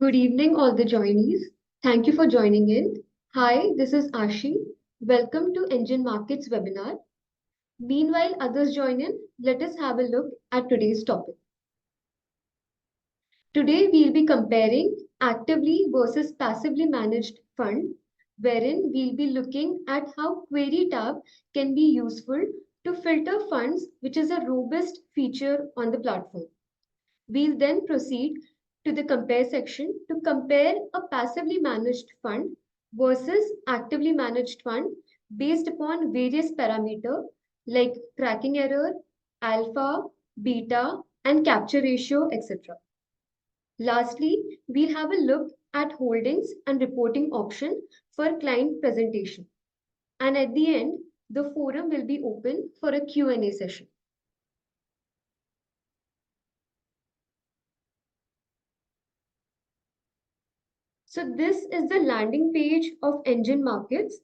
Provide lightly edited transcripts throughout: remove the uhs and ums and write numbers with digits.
Good evening, all the joinees. Thank you for joining in. Hi, this is Ashi. Welcome to NGEN Markets webinar. Meanwhile, others join in, let us have a look at today's topic. Today, we'll be comparing actively versus passively managed fund, wherein we'll be looking at how Query tab can be useful to filter funds, which is a robust feature on the platform. We'll then proceed to the compare section to compare a passively managed fund versus actively managed fund based upon various parameters like tracking error, alpha, beta, and capture ratio, etc. Lastly, we'll have a look at holdings and reporting option for client presentation. And at the end, the forum will be open for a Q&A session. So this is the landing page of NGEN Markets.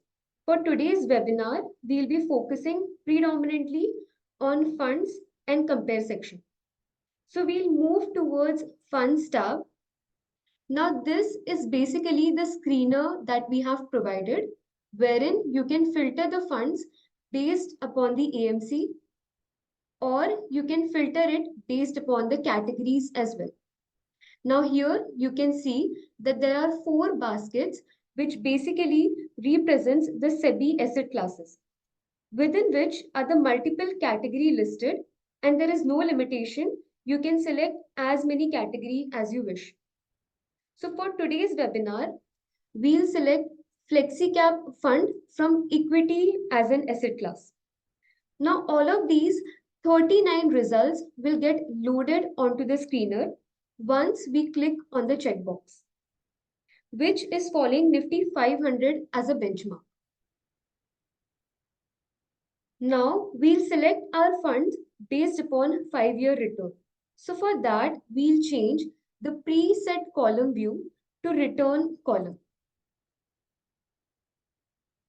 For today's webinar, we'll be focusing predominantly on funds and compare section. So we'll move towards funds tab. Now this is basically the screener that we have provided, wherein you can filter the funds based upon the AMC, or you can filter it based upon the categories as well. Now here you can see that there are 4 baskets which basically represents the SEBI asset classes, within which are the multiple category listed, and there is no limitation. You can select as many category as you wish. So for today's webinar, we'll select FlexiCap fund from equity as an asset class. Now all of these 39 results will get loaded onto the screener once we click on the checkbox, which is following Nifty 500 as a benchmark. Now we'll select our funds based upon 5-year return. So for that, we'll change the preset column view to return column.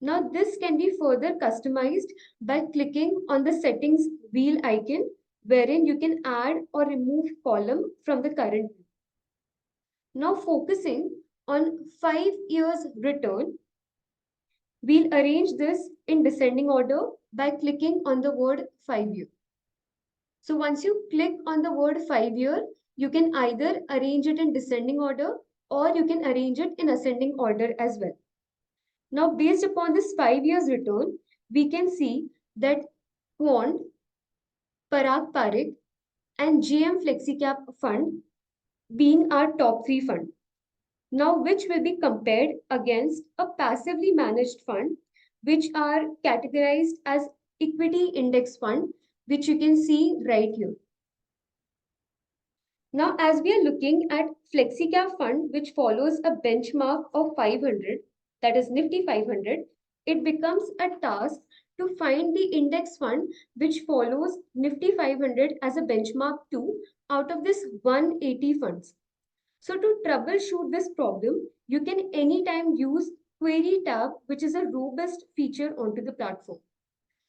Now this can be further customized by clicking on the settings wheel icon, wherein you can add or remove column from the current view. Now focusing on 5 years return, we'll arrange this in descending order by clicking on the word 5-year. So once you click on the word 5-year, you can either arrange it in descending order or you can arrange it in ascending order as well. Now based upon this 5 years return, we can see that Quant, Parag Parikh and GM FlexiCap fund being our top 3 fund. Now which will be compared against a passively managed fund, which are categorized as equity index fund, which you can see right here. Now as we are looking at FlexiCap fund, which follows a benchmark of 500, that is Nifty 500, it becomes a task to find the index fund which follows Nifty 500 as a benchmark too out of this 180 funds. So to troubleshoot this problem, you can anytime use Query tab, which is a robust feature onto the platform.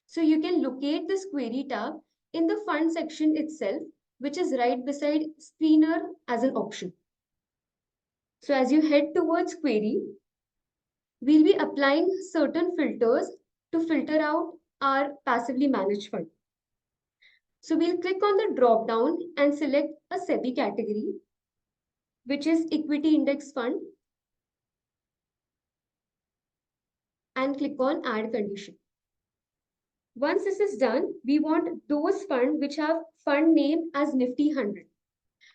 So you can locate this Query tab in the fund section itself, which is right beside screener as an option. So as you head towards Query, we'll be applying certain filters to filter out our passively managed fund. So we'll click on the drop down and select a SEBI category, which is equity index fund, and click on add condition. Once this is done, we want those funds which have fund name as Nifty 100.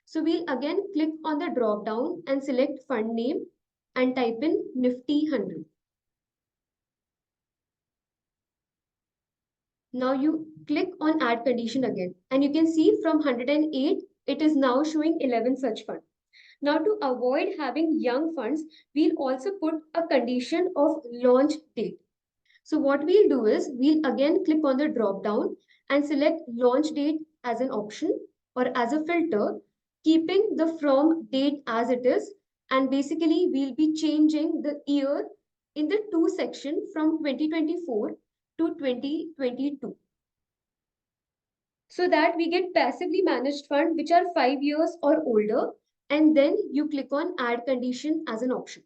So we'll again click on the drop down and select fund name and type in Nifty 100. Now you click on add condition again, and you can see from 108, it is now showing 11 such funds. Now to avoid having young funds, we'll also put a condition of launch date. So what we'll do is we'll again click on the drop down and select launch date as an option or as a filter, keeping the from date as it is. And basically we'll be changing the year in the to section from 2024 to 2022. So that we get passively managed funds which are 5 years or older, and then you click on add condition as an option.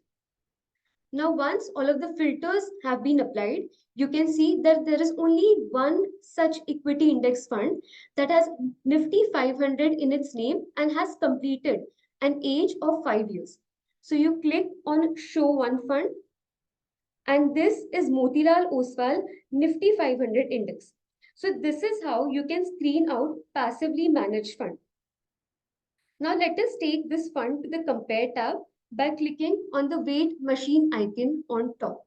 Now, once all of the filters have been applied, you can see that there is only one such equity index fund that has Nifty 500 in its name and has completed an age of 5 years. So you click on show one fund, and this is Motilal Oswal Nifty 500 index. So this is how you can screen out passively managed fund. Now let us take this fund to the compare tab by clicking on the weight machine icon on top.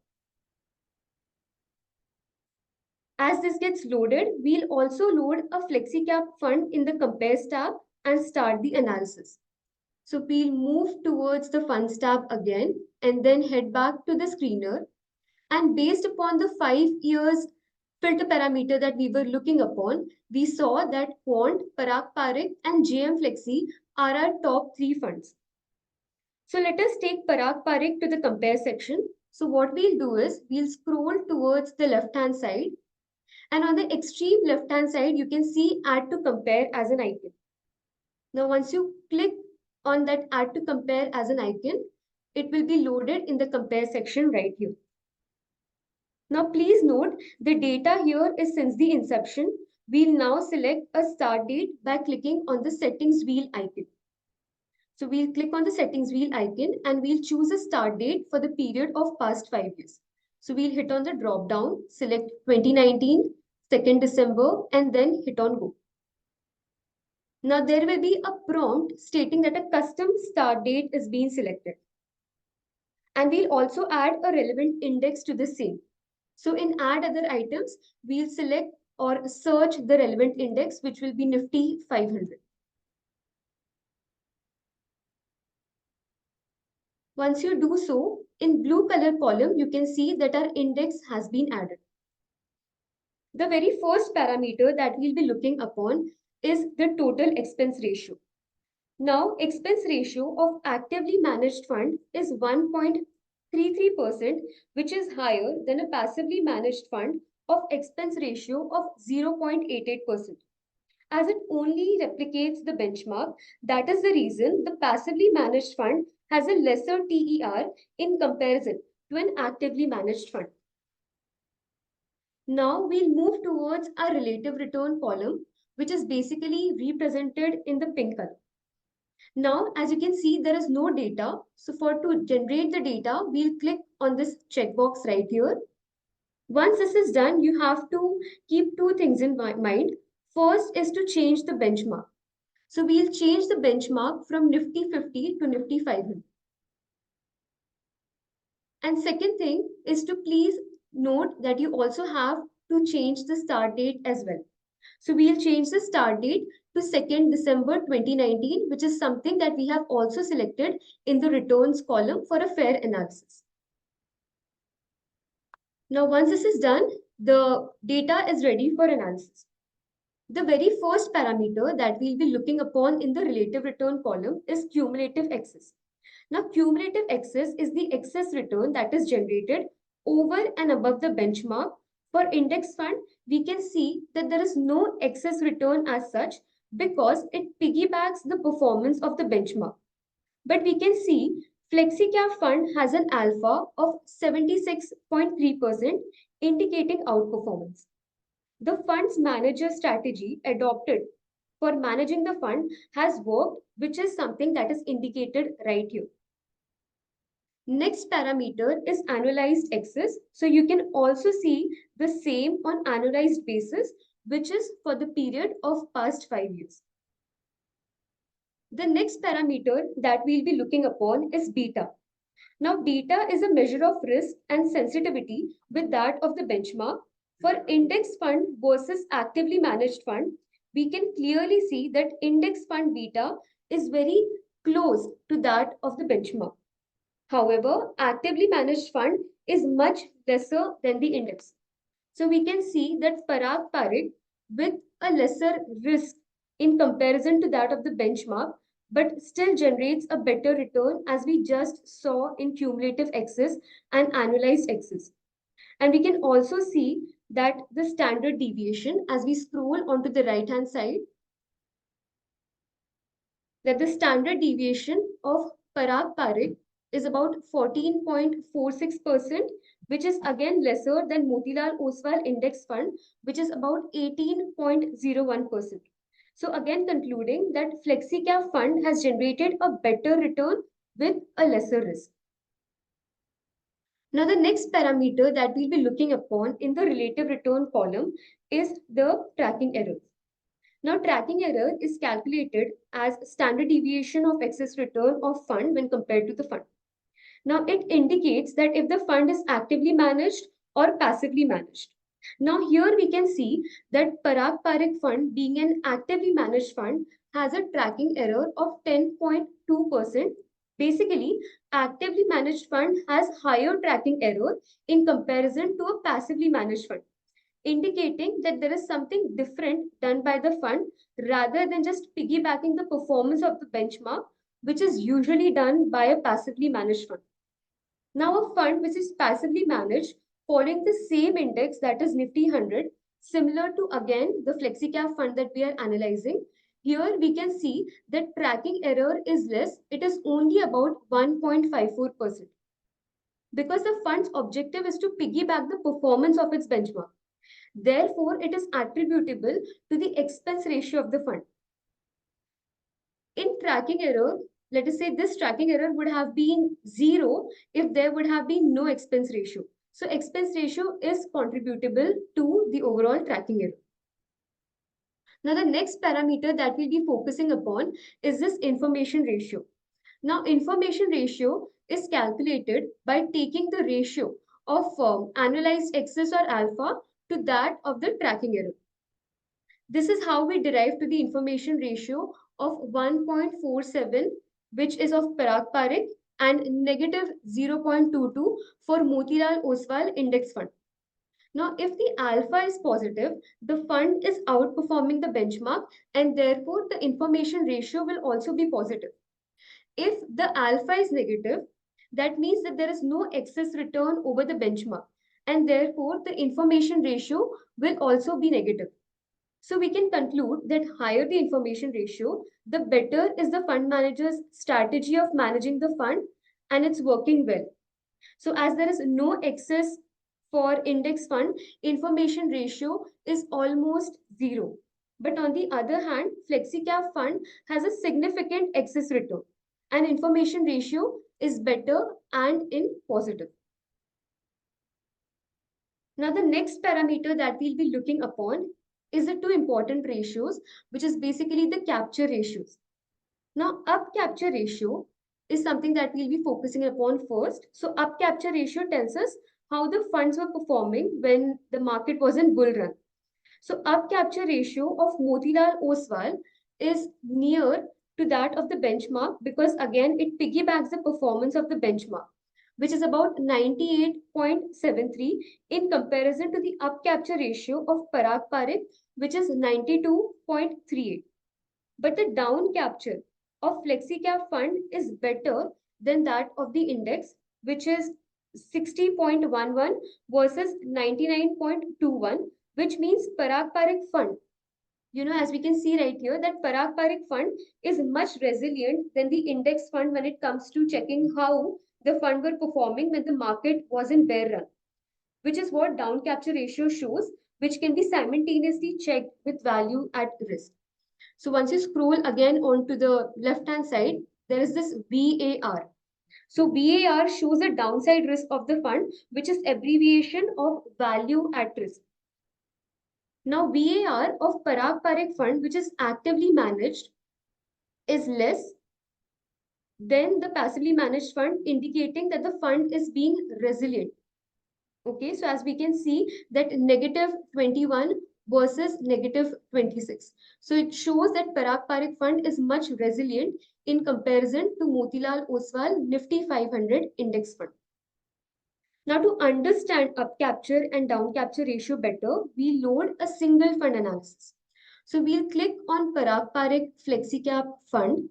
As this gets loaded, we'll also load a FlexiCap fund in the Compares tab and start the analysis. So we'll move towards the Funds tab again and then head back to the screener. And based upon the 5 years filter parameter that we were looking upon, we saw that Quant, Parag Parikh and JM Flexi are our top 3 funds. So let us take Parag Parikh to the compare section. So what we'll do is we'll scroll towards the left-hand side. And on the extreme left-hand side, you can see add to compare as an icon. Now, once you click on that add to compare as an icon, it will be loaded in the compare section right here. Now, please note the data here is since the inception. We'll now select a start date by clicking on the settings wheel icon. So we'll click on the settings wheel icon and we'll choose a start date for the period of past 5 years. So we'll hit on the drop down, select 2019, 2nd December, and then hit on go. Now there will be a prompt stating that a custom start date is being selected. And we'll also add a relevant index to the same. So in add other items, we'll select or search the relevant index, which will be Nifty 500. Once you do so, in blue color column, you can see that our index has been added. The very first parameter that we'll be looking upon is the total expense ratio. Now, expense ratio of actively managed fund is 1.33%, which is higher than a passively managed fund of expense ratio of 0.88%. As it only replicates the benchmark, that is the reason the passively managed fund has a lesser TER in comparison to an actively managed fund. Now we'll move towards our relative return column, which is basically represented in the pink color. Now, as you can see, there is no data. So to generate the data, we'll click on this checkbox right here. Once this is done, you have to keep 2 things in mind. First is to change the benchmark. So we'll change the benchmark from Nifty 50 to Nifty 500. And second thing is to please note that you also have to change the start date as well. So we'll change the start date to 2nd December 2019, which is something that we have also selected in the returns column for a fair analysis. Now, once this is done, the data is ready for analysis. The very first parameter that we'll be looking upon in the relative return column is cumulative excess. Now, cumulative excess is the excess return that is generated over and above the benchmark. For index fund, we can see that there is no excess return as such because it piggybacks the performance of the benchmark. But we can see FlexiCap fund has an alpha of 76.3%, indicating outperformance. The fund's manager strategy adopted for managing the fund has worked, which is something that is indicated right here. Next parameter is annualized excess. So you can also see the same on annualized basis, which is for the period of past 5 years. The next parameter that we'll be looking upon is beta. Now, beta is a measure of risk and sensitivity with that of the benchmark. For index fund versus actively managed fund, we can clearly see that index fund beta is very close to that of the benchmark. However, actively managed fund is much lesser than the index. So we can see that Parag Parikh with a lesser risk in comparison to that of the benchmark, but still generates a better return as we just saw in cumulative excess and annualized excess. And we can also see that the standard deviation as we scroll onto the right hand side, that the standard deviation of Parag Parikh is about 14.46%, which is again lesser than Motilal Oswal Index Fund, which is about 18.01%. So again concluding that FlexiCap fund has generated a better return with a lesser risk. Now the next parameter that we'll be looking upon in the relative return column is the tracking error. Now, tracking error is calculated as standard deviation of excess return of fund when compared to the fund. Now, it indicates that if the fund is actively managed or passively managed. Now, here we can see that Parag Parikh fund, being an actively managed fund, has a tracking error of 10.2%. Basically, actively managed fund has higher tracking error in comparison to a passively managed fund, indicating that there is something different done by the fund rather than just piggybacking the performance of the benchmark, which is usually done by a passively managed fund. Now, a fund which is passively managed following the same index, that is Nifty 100, similar to again the FlexiCap fund that we are analyzing. Here we can see that tracking error is less, it is only about 1.54%, because the fund's objective is to piggyback the performance of its benchmark. Therefore, it is attributable to the expense ratio of the fund. In tracking error, let us say this tracking error would have been zero if there would have been no expense ratio. So expense ratio is contributable to the overall tracking error. Now the next parameter that we'll be focusing upon is this information ratio. Now information ratio is calculated by taking the ratio of analyzed excess or alpha to that of the tracking error. This is how we derive to the information ratio of 1.47, which is of Parag Parikh, and negative 0.22 for Motilal Oswal Index Fund. Now, if the alpha is positive, the fund is outperforming the benchmark, and therefore the information ratio will also be positive. If the alpha is negative, that means that there is no excess return over the benchmark, and therefore the information ratio will also be negative. So we can conclude that higher the information ratio, the better is the fund manager's strategy of managing the fund, and it's working well. So as there is no excess for index fund, information ratio is almost zero. But on the other hand, FlexiCap fund has a significant excess return, and information ratio is better and in positive. Now the next parameter that we'll be looking upon is the two important ratios, which is basically the capture ratios. Now, up capture ratio is something that we'll be focusing upon first. So, up capture ratio tells us how the funds were performing when the market was in bull run. So, up capture ratio of Motilal Oswal is near to that of the benchmark because again it piggybacks the performance of the benchmark, which is about 98.73 in comparison to the up capture ratio of Parag Parikh, which is 92.38. But the down capture of FlexiCap fund is better than that of the index, which is 60.11 versus 99.21, which means Parag Parikh fund. As we can see right here, that Parag Parikh fund is much resilient than the index fund when it comes to checking how the fund were performing when the market was in bear run, which is what down capture ratio shows, which can be simultaneously checked with value at risk. So once you scroll again onto the left-hand side, there is this VAR. So VAR shows the downside risk of the fund, which is abbreviation of value at risk. Now VAR of Parag Parikh fund, which is actively managed, is less than the passively managed fund, indicating that the fund is being resilient. Okay, so as we can see that negative 21 versus negative 26. So it shows that Parag Parikh fund is much resilient in comparison to Motilal Oswal Nifty 500 index fund. Now to understand up capture and down capture ratio better, we load a single fund analysis. So we'll click on Parag Parikh FlexiCap fund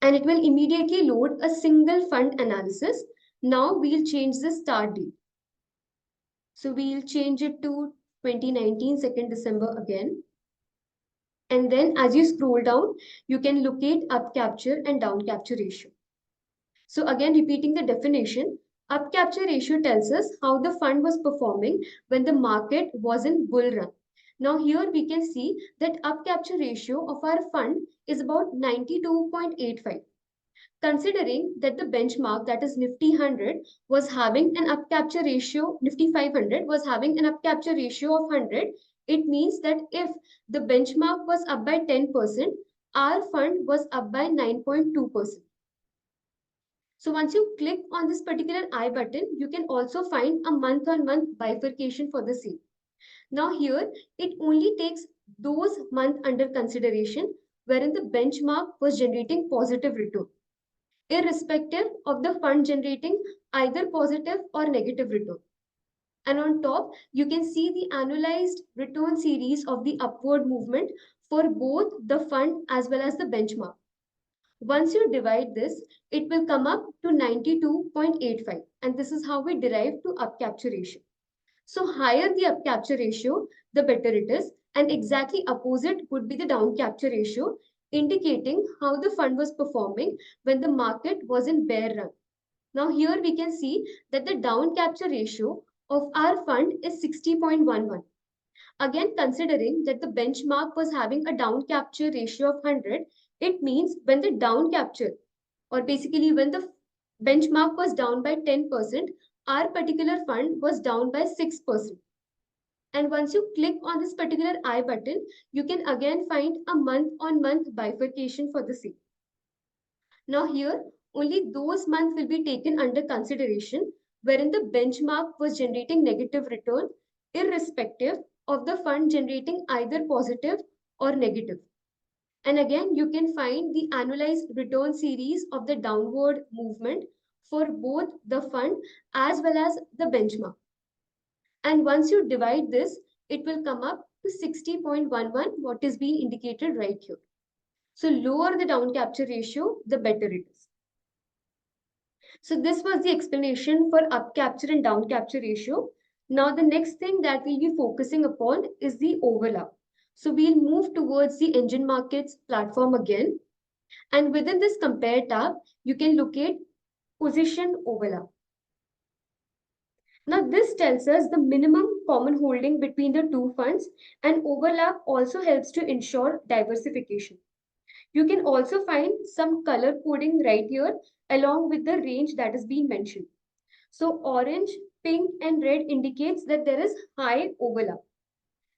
and it will immediately load a single fund analysis. Now we'll change the start date. So we'll change it to 2019, 2nd December again. And then as you scroll down, you can locate up capture and down capture ratio. So again, repeating the definition, up capture ratio tells us how the fund was performing when the market was in bull run. Now here we can see that up capture ratio of our fund is about 92.85. Considering that the benchmark, that is Nifty 100, was having an up capture ratio, Nifty 500 was having an up capture ratio of 100, it means that if the benchmark was up by 10%, our fund was up by 9.2%. So once you click on this particular I button, you can also find a month-on-month bifurcation for the same. Now here, it only takes those months under consideration wherein the benchmark was generating positive return, irrespective of the fund generating either positive or negative return. And on top, you can see the annualized return series of the upward movement for both the fund as well as the benchmark. Once you divide this, it will come up to 92.85. And this is how we derive to up capture ratio. So higher the up capture ratio, the better it is. And exactly opposite would be the down capture ratio, indicating how the fund was performing when the market was in bear run. Now here we can see that the down capture ratio of our fund is 60.11. Again, considering that the benchmark was having a down capture ratio of 100, it means when the down capture, or basically when the benchmark was down by 10%, our particular fund was down by 6%. And once you click on this particular I button, you can again find a month-on-month bifurcation for the same. Now here, only those months will be taken under consideration wherein the benchmark was generating negative return, irrespective of the fund generating either positive or negative. And again, you can find the annualized return series of the downward movement for both the fund as well as the benchmark. And once you divide this, it will come up to 60.11, what is being indicated right here. So lower the down capture ratio, the better it is. So this was the explanation for up capture and down capture ratio. Now the next thing that we'll be focusing upon is the overlap. So we'll move towards the NGEN Markets platform again. And within this compare tab, you can locate position overlap. Now this tells us the minimum common holding between the two funds, and overlap also helps to ensure diversification. You can also find some color coding right here along with the range that is being mentioned. So orange, pink and red indicates that there is high overlap.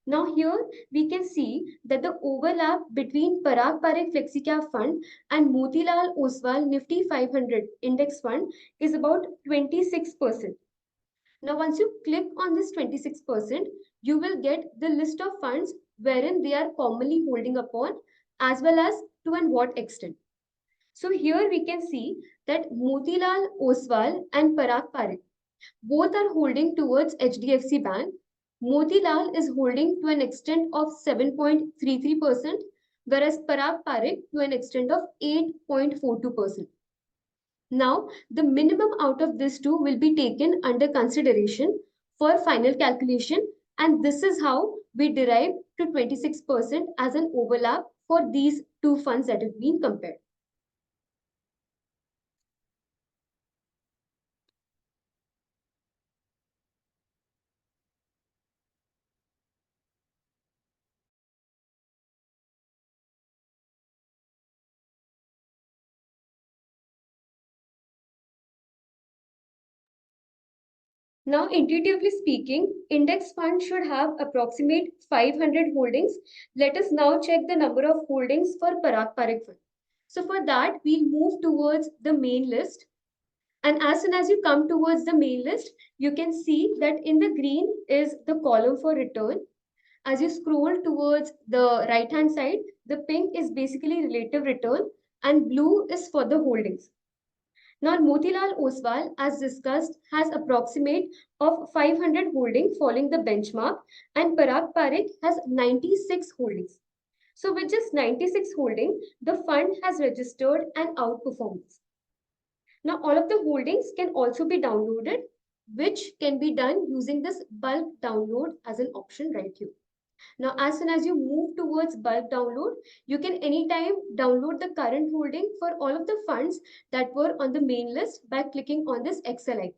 Now here we can see that the overlap between Parag Parikh FlexiCap Fund and Motilal Oswal Nifty 500 Index Fund is about 26%. Now once you click on this 26%, you will get the list of funds wherein they are commonly holding upon as well as to and what extent. So here we can see that Motilal Oswal and Parag Parikh both are holding towards HDFC Bank. Motilal is holding to an extent of 7.33%, whereas Parag Parikh to an extent of 8.42%. Now, the minimum out of these two will be taken under consideration for final calculation, and this is how we derive to 26% as an overlap for these two funds that have been compared. Now, intuitively speaking, index fund should have approximate 500 holdings. Let us now check the number of holdings for Parag Parikh Fund. So for that, we'll move towards the main list. And as soon as you come towards the main list, you can see that in the green is the column for return. As you scroll towards the right-hand side, the pink is basically relative return and blue is for the holdings. Now, Motilal Oswal, as discussed, has approximate of 500 holdings following the benchmark, and Parag Parikh has 96 holdings. So with just 96 holdings, the fund has registered an outperformance. Now, all of the holdings can also be downloaded, which can be done using this bulk download as an option right here. Now, as soon as you move towards bulk download, you can anytime download the current holding for all of the funds that were on the main list by clicking on this Excel icon.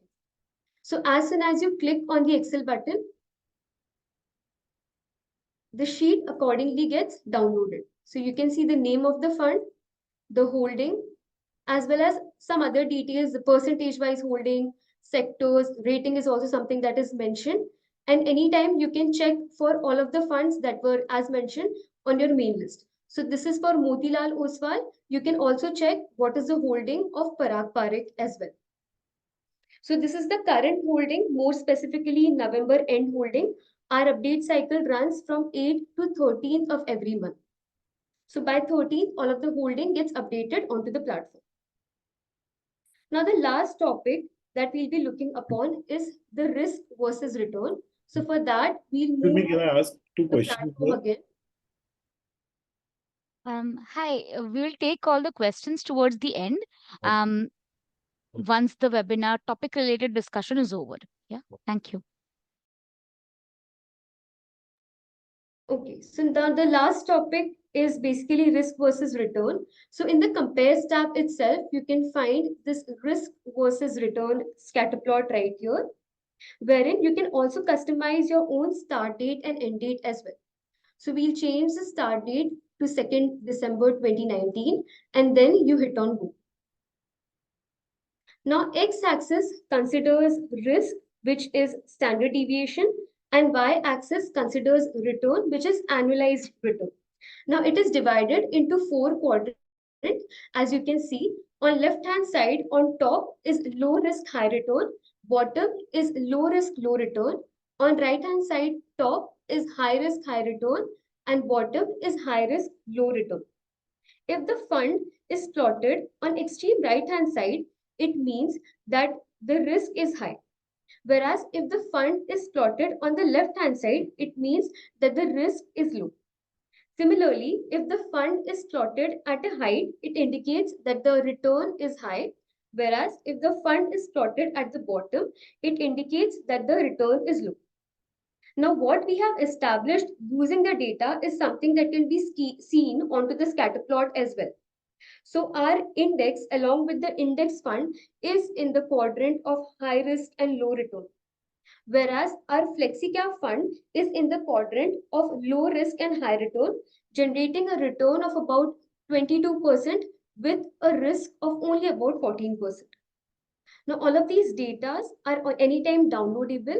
So as soon as you click on the Excel button, the sheet accordingly gets downloaded. So you can see the name of the fund, the holding, as well as some other details, the percentage-wise holding, sectors, rating is also something that is mentioned. And anytime you can check for all of the funds that were as mentioned on your main list. So this is for Motilal Oswal. You can also check what is the holding of Parag Parikh as well. So this is the current holding, more specifically November end holding. Our update cycle runs from 8th to 13th of every month. So by 13th, all of the holding gets updated onto the platform. Now, the last topic that we'll be looking upon is the risk versus return. So for that, we'll move Can I ask two the questions platform again. Hi, we will take all the questions towards the end. Once the webinar topic related discussion is over. Yeah, thank you. Okay, so now the last topic is basically risk versus return. So in the compares tab itself, you can find this risk versus return scatter plot right here, wherein you can also customize your own start date and end date as well. So we'll change the start date to 2nd December 2019, and then you hit on go. Now, x-axis considers risk, which is standard deviation, and y-axis considers return, which is annualized return. Now, it is divided into 4 quadrants. As you can see, on left-hand side, on top is low risk, high return. Bottom is low risk, low return. On right-hand side, top is high risk, high return, and bottom is high risk, low return. If the fund is plotted on extreme right-hand side, it means that the risk is high. Whereas if the fund is plotted on the left-hand side, it means that the risk is low. Similarly, if the fund is plotted at a height, it indicates that the return is high. Whereas if the fund is plotted at the bottom, it indicates that the return is low. Now, what we have established using the data is something that can be seen onto the scatter plot as well. So our index along with the index fund is in the quadrant of high risk and low return. Whereas our FlexiCap fund is in the quadrant of low risk and high return, generating a return of about 22% with a risk of only about 14%. Now, all of these data are anytime downloadable.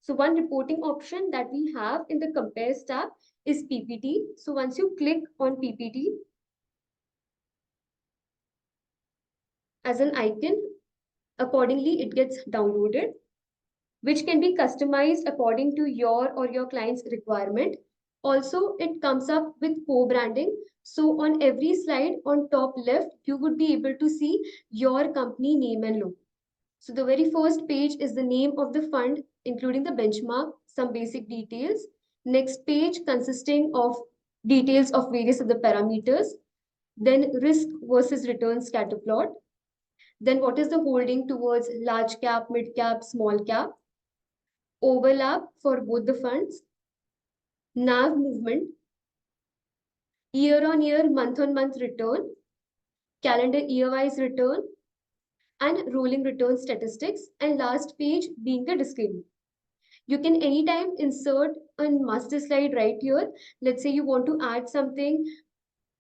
So one reporting option that we have in the Compares tab is PPT. So once you click on PPT, as an icon, accordingly it gets downloaded, which can be customized according to your or your client's requirement. Also, it comes up with co-branding. So on every slide on top left, you would be able to see your company name and logo. So the very first page is the name of the fund, including the benchmark, some basic details. Next page consisting of details of various other parameters. Then risk versus return scatter plot. Then what is the holding towards large cap, mid cap, small cap? Overlap for both the funds. NAV movement. Year on year, month on month return. Calendar year wise return. And rolling return statistics. And last page being the disclaimer. You can anytime insert a master slide right here. Let's say you want to add something.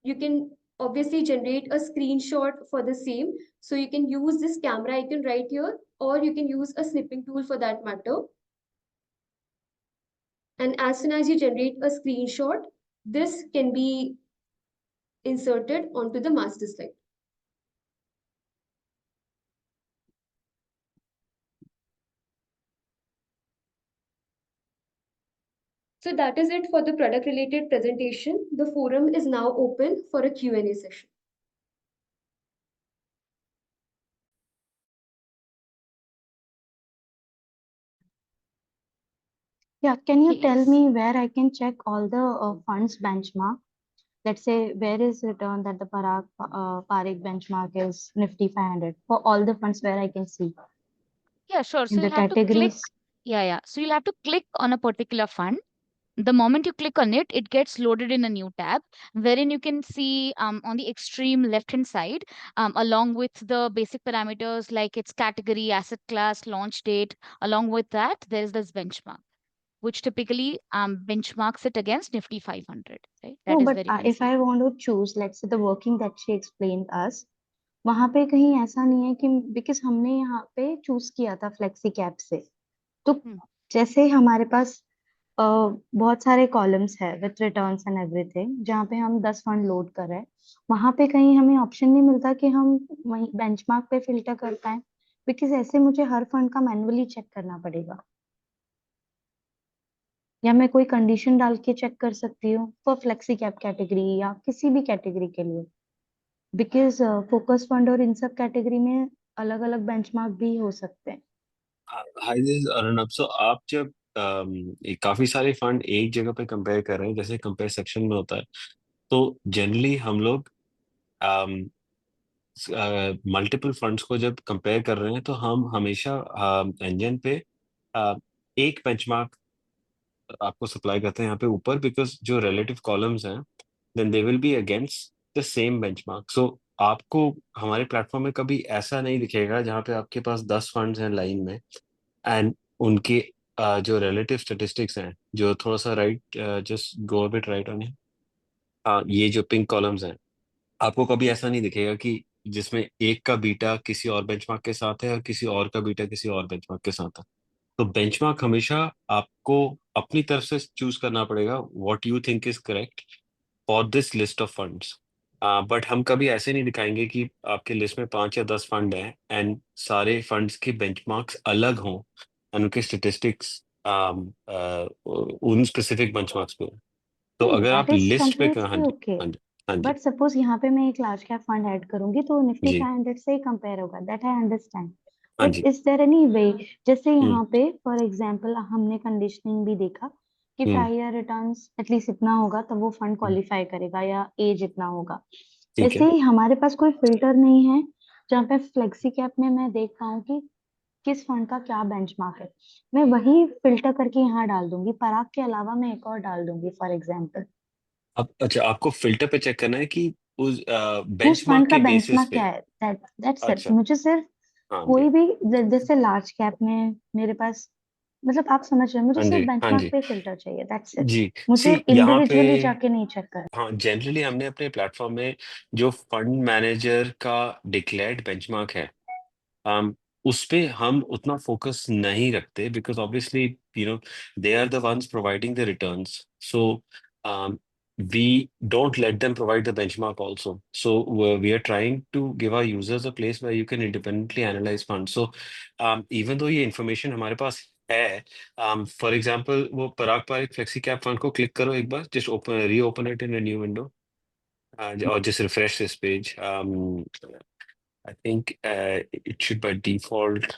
You can obviously generate a screenshot for the same. So you can use this camera icon right here, or you can use a snipping tool for that matter. And as soon as you generate a screenshot, this can be inserted onto the master slide. So that is it for the product related presentation. The forum is now open for a Q&A session. Yeah, can you Yes. tell me where I can check all the funds benchmark? Let's say where is return that the Parikh benchmark is Nifty 500 for all the funds where I can see Yeah, sure. So in the you'll have to click. categories. Yeah. So you'll have to click on a particular fund. The moment you click on it, it gets loaded in a new tab, wherein you can see on the extreme left hand side, along with the basic parameters like its category, asset class, launch date. Along with that, there is this benchmark, which typically benchmarks it against Nifty 500. Right? No, That is but where you can if see. I want to choose, let's say the working that she explained us, वहां पे कहीं ऐसा नहीं है कि because हमने यहाँ पे चूज किया था फ्लेक्सी कैप से, तो Hmm. जैसे हमारे पास बहुत सारे कॉलम्स है विथ रिटर्न्स एंड एवरीथिंग, जहाँ पे हम 10 फंड लोड कर रहे हैं, वहां पे कहीं हमें ऑप्शन नहीं मिलता कि हम वही बेंचमार्क पे फिल्टर कर पाए, बिकॉज ऐसे मुझे हर फंड का मैनुअली चेक करना पड़ेगा, या मैं कोई कंडीशन डाल के चेक कर सकती हूँ फॉर फ्लेक्सी कैप कैटेगरी या किसी भी कैटेगरी के लिए, बिकॉज फोकस फंड और इन सब कैटेगरी में अलग अलग बेंचमार्क भी हो सकते हैं। Hi this is Arnab. So आप जब काफी सारे फंड एक जगह पे कंपेयर कर रहे हैं, जैसे कंपेयर सेक्शन में होता है, तो जनरली हम लोग मल्टीपल फंड्स को जब कंपेयर कर रहे हैं तो हम हमेशा इंजन पे अ, एक बेंचमार्क आपको सप्लाई करते हैं यहाँ पे ऊपर, बिकॉज जो रिलेटिव कॉलम्स हैं then they will be against the same benchmark. So आपको हमारे प्लेटफॉर्म में कभी ऐसा नहीं दिखेगा जहाँ पे आपके पास 10 फंड्स हैं लाइन में एंड उनके जो रिलेटिव स्टेटिस्टिक्स हैं, जो थोड़ा सा right, just go bit right on, हाँ ये जो पिंक कॉलम्स हैं, आपको कभी ऐसा नहीं दिखेगा कि जिसमें एक का बीटा किसी और बेंचमार्क के साथ है और किसी और का बीटा किसी और बेंचमार्क के साथ है। तो बेंचमार्क हमेशा आपको अपनी तरफ से चूज करना पड़ेगा what you think is correct for this list of funds. But हम कभी ऐसे नहीं दिखाएंगे कि आपके लिस्ट में 5 या 10 फंड हैं एंड सारे फंड्स के बेंचमार्क्स अलग हों एंड उनके स्टेटिस्टिक्स उन स्पेसिफिक बेंचमार्क्स पे हों। तो नहीं, अगर दैट आप इज लिस्ट पे, हाँ कम्प्लीटली जी, ओके, हाँ जी, हाँ जी, बट सपोज यहाँ पे मैं एक लार्ज कैप फंड ऐड करूंगी तो निफ्टी जी, 500 से ही कंपेयर होगा, दैट आई अंडरस्टैंड, हाँ बट जी। इज देयर एनी वे, जैसे हम्म, यहाँ पे फॉर एग्जांपल हमने कंडीशनिंग भी देखा कि हम्म, प्राइर रिटर्न्स एटलीस्ट इतना होगा तब वो फंड हम्म, क्वालिफाई करेगा, या एज इतना होगा, ठीक ऐसे है। ही हमारे पास कोई फिल्टर नहीं है जहाँ पे फ्लेक्सी कैप में मैं देख पाऊँ कि किस फंड का क्या बेंचमार्क है, मैं वही फिल्टर करके यहाँ डाल दूंगी, पराग के अलावा मैं एक और डाल दूंगी फॉर एग्जाम्पल, अब अच्छा, आपको फिल्टर पे चेक करना है कि उस उस बेंचमार्क फंड का के बेसिस बेंचमार्क पे। क्या है, दैट्स इट, अच्छा, मुझे सिर्फ हाँ जी, कोई भी जैसे लार्ज कैप में मेरे पास, मतलब आप समझ रहे हैं, मुझे हाँ जी, सिर्फ हाँ बेंचमार्क जी, पे फिल्टर चाहिए, दैट्स इट, जी। मुझे सी यहाँ पे, इंडिविजुअली जाके नहीं चेक करना। हाँ जनरली हमने अपने प्लेटफॉर्म में जो फंड मैनेजर का डिक्लेयर्ड बेंचमार्क है, उस पे हम उतना फोकस नहीं रखते, because obviously you know they are the ones providing the returns. So we don't let them provide the benchmark also. So we are trying to give our users a place where you can independently analyze funds. So even though ये information हमारे पास है, for example वो पराग Pareek flexi cap fund को click करो एक बार, just open reopen it in a new window, or just refresh this page. I think it should by default.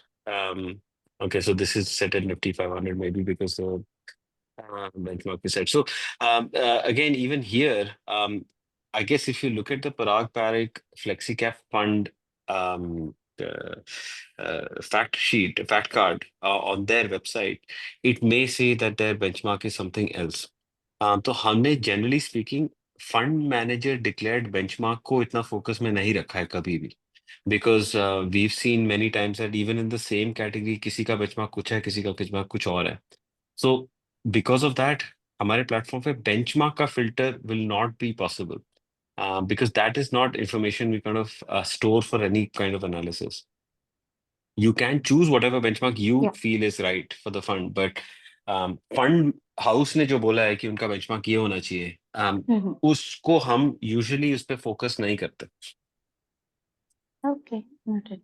Okay, so this is set at Nifty 500 maybe because the benchmark is set. So again, even here, I guess if you look at the Parag Parekh FlexiCap Fund fact sheet, fact card on their website, it may say that their benchmark is something else. तो हमने generally speaking fund manager declared benchmark को इतना focus में नहीं रखा है कभी भी, because we've seen many times that even in the same category किसी का बेंचमार्क कुछ है, किसी का बेंचमार्क कुछ और है। सो बिकॉज ऑफ दैट हमारे प्लेटफॉर्म पे बेंचमार्क का filter will not be possible, because that is not information we kind of store for any kind of analysis. You can choose whatever benchmark you या feel is right for the fund, but fund house ने जो बोला है कि उनका benchmark ये होना चाहिए, उसको हम usually उस पे focus नहीं करते। Okay, noted.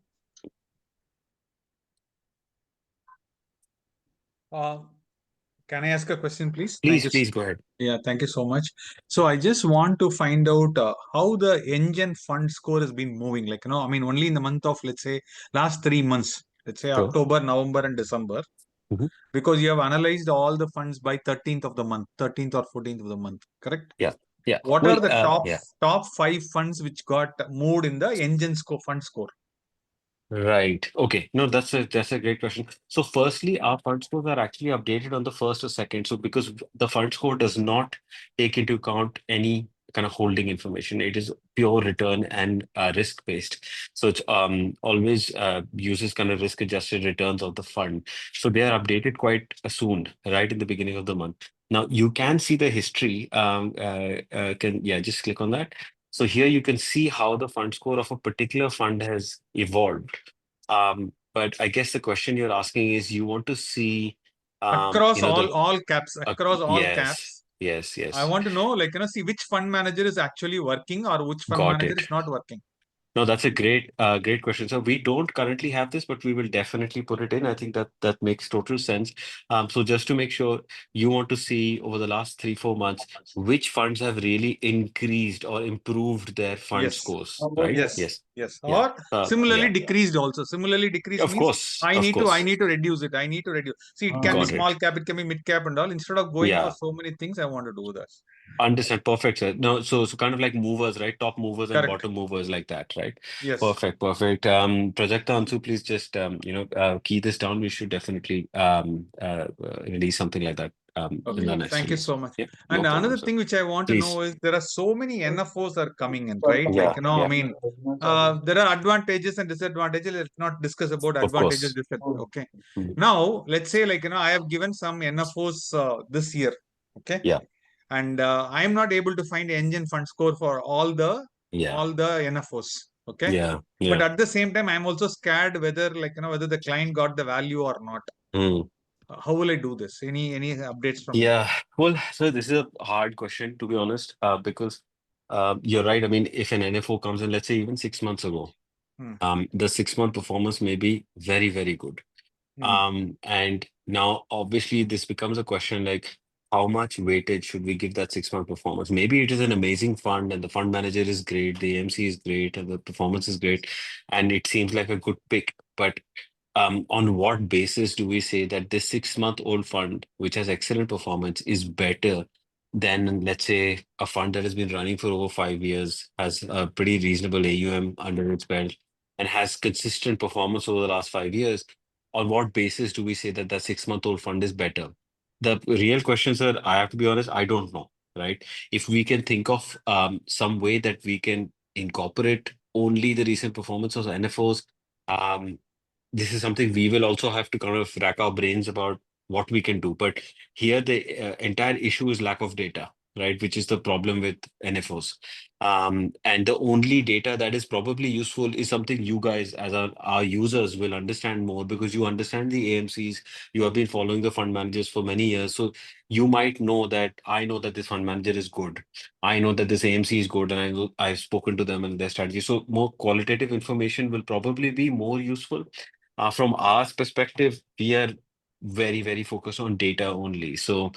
Can I ask a question, please? Please, please go ahead. Yeah, thank you so much. So I just want to find out how the NGEN Fund Score has been moving. Like, I mean, only in the month of, let's say, last 3 months, let's say So, October, November, and December, mhm. because you have analyzed all the funds by 13th of the month, 13th or 14th of the month, correct? Yeah, yeah. What Well, are the yeah. top 5 funds which got moved in the NGEN Fund Score? Right. Okay. No, that's a great question. So firstly, our fund scores are actually updated on the first or second. So because the fund score does not take into account any kind of holding information, it is pure return and risk based. So it's always uses kind of risk adjusted returns of the fund. So they are updated quite soon, right in the beginning of the month. Now you can see the history. Just click on that. So here you can see how the fund score of a particular fund has evolved. But I guess the question you're asking is you want to see, Across the all caps, across all yes, caps. yes, I yes. want to know, like, see which fund manager is actually working or which fund Got manager it. is not working. No, that's a great question. So we don't currently have this, but we will definitely put it in. I think that makes total sense. So just to make sure, you want to see over the last 3-4 months which funds have really increased or improved their fund Yes. scores, right? Yes. Yes. Yes. Yeah. Or similarly Yeah. decreased also. Similarly decreased Of means course. I Of need to course. reduce it. I need to reduce. See, it can be Got small it. cap, it can be mid cap and all. Instead of going for Yeah. so many things, I want to do that. Understand. Perfect, sir. No, so kind of like movers, right? Top movers and Correct. bottom movers like that, right? Yes. Perfect. Prajakta Ansu, please just key this down. We should definitely release something like that in the Okay. next Thank you release. so much. Yeah, And no problem, another sir. thing which I want to Please. know is there are so many NFOs are coming in, right? Like, Yeah, I yeah, mean, there are advantages and disadvantages. Let's not discuss about of advantages. course. Okay. Mhm. Now, let's say, like, I have given some NFOs this year. Okay. Yeah, And I am not able to find NGEN Fund Score for yeah, all the NFOs. Okay. yeah, But yeah. at the same time, I'm also scared whether, like, whether the client got the value or not. Mm. How will I do this? Any updates from you? Yeah, well, so this is a hard question to be honest, because you're right. I mean, if an NFO comes in, let's say even 6 months ago, Hmm. the 6 month performance may be very, very good. Hmm. And now obviously this becomes a question like how much weightage should we give that 6 month performance? Maybe it is an amazing fund and the fund manager is great, the AMC is great, and the performance is great, and it seems like a good pick. But on what basis do we say that this 6 month old fund, which has excellent performance, is better than, let's say, a fund that has been running for over 5 years, has a pretty reasonable AUM under its belt, and has consistent performance over the last 5 years? On what basis do we say that that 6 month old fund is better? The real question, sir, I have to be honest, I don't know, right? If we can think of some way that we can incorporate only the recent performance of NFOs, um, this is something we will also have to kind of rack our brains about what we can do. But here, the entire issue is lack of data, right? Which is the problem with NFOs. And the only data that is probably useful is something you guys, as our users, will understand more because you understand the AMCs. You have been following the fund managers for many years. So you might know that I know that this fund manager is good. I know that this AMC is good, and I know I've spoken to them and their strategy. So more qualitative information will probably be more useful. From our perspective, we are very, very focused on data only. So,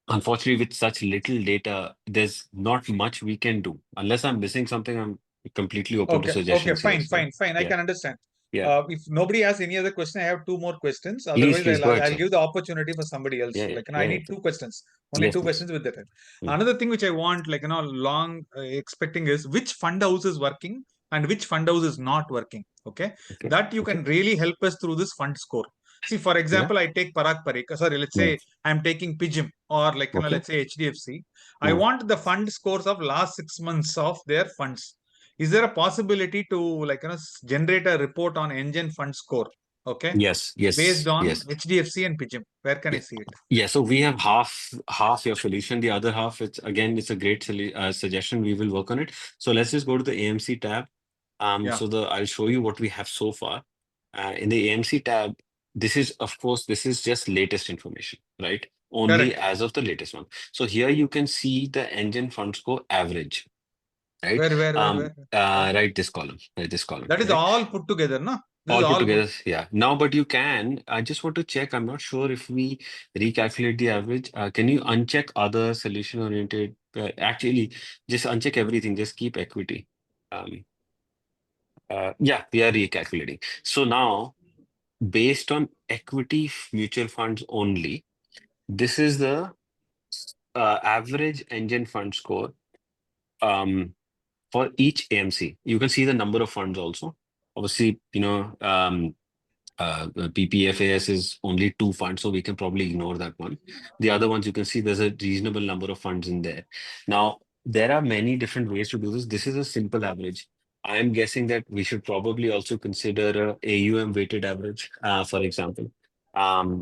unfortunately, with such little data, there's not much we can do. Unless I'm missing something, I'm completely open to Okay, suggestions here, sir. fine. I Yeah, can understand. yeah. If nobody has any other question, I have two more questions. Otherwise, Please go ahead, I'll sir. give the opportunity for somebody else. Yeah, yeah, Like, yeah, I yeah. need two questions. Only Yes, two please. questions with that. Mm. Another thing which I want, like, long expecting is which fund house is working and which fund house is not working. Okay, Okay, that you okay. can really help us through this fund score. See, for Yeah. example, I take Parag Parikh. Sorry, let's Mm. say I'm taking PIGIM or, like, Okay. let's say HDFC. I Mm. want the fund scores of last 6 months of their funds. Is there a possibility to, like, generate a report on NGEN Fund Score? Okay, Yes, based yes, on yes. HDFC and PIGIM. Where can I Yeah. see it? Yeah, so we have half your solution. The other half, it's a great suggestion. We will work on it. So let's just go to the AMC tab. Yeah, So I'll show you what we have so far. In the AMC tab, this is, of course, this is just latest information, right? Only correct. as of the latest one. So here you can see the NGEN Fund Score average, right? Where? Right, this column, right, this column, That is right? all put together, no? This is All put all put. together, yeah. Now, but you can, I just want to check, I'm not sure if we recalculate the average. Can you uncheck other solution oriented? Actually, just uncheck everything, just keep equity. Um, yeah, we are recalculating. So now, based on equity mutual funds only, this is the average engine fund score um, for each AMC. You can see the number of funds also. Obviously, PPFAS is only 2 funds, so we can probably ignore that one. The other ones, you can see there's a reasonable number of funds in there. Now, there are many different ways to do this. This is a simple average. I am guessing that we should probably also consider a AUM weighted average, for example,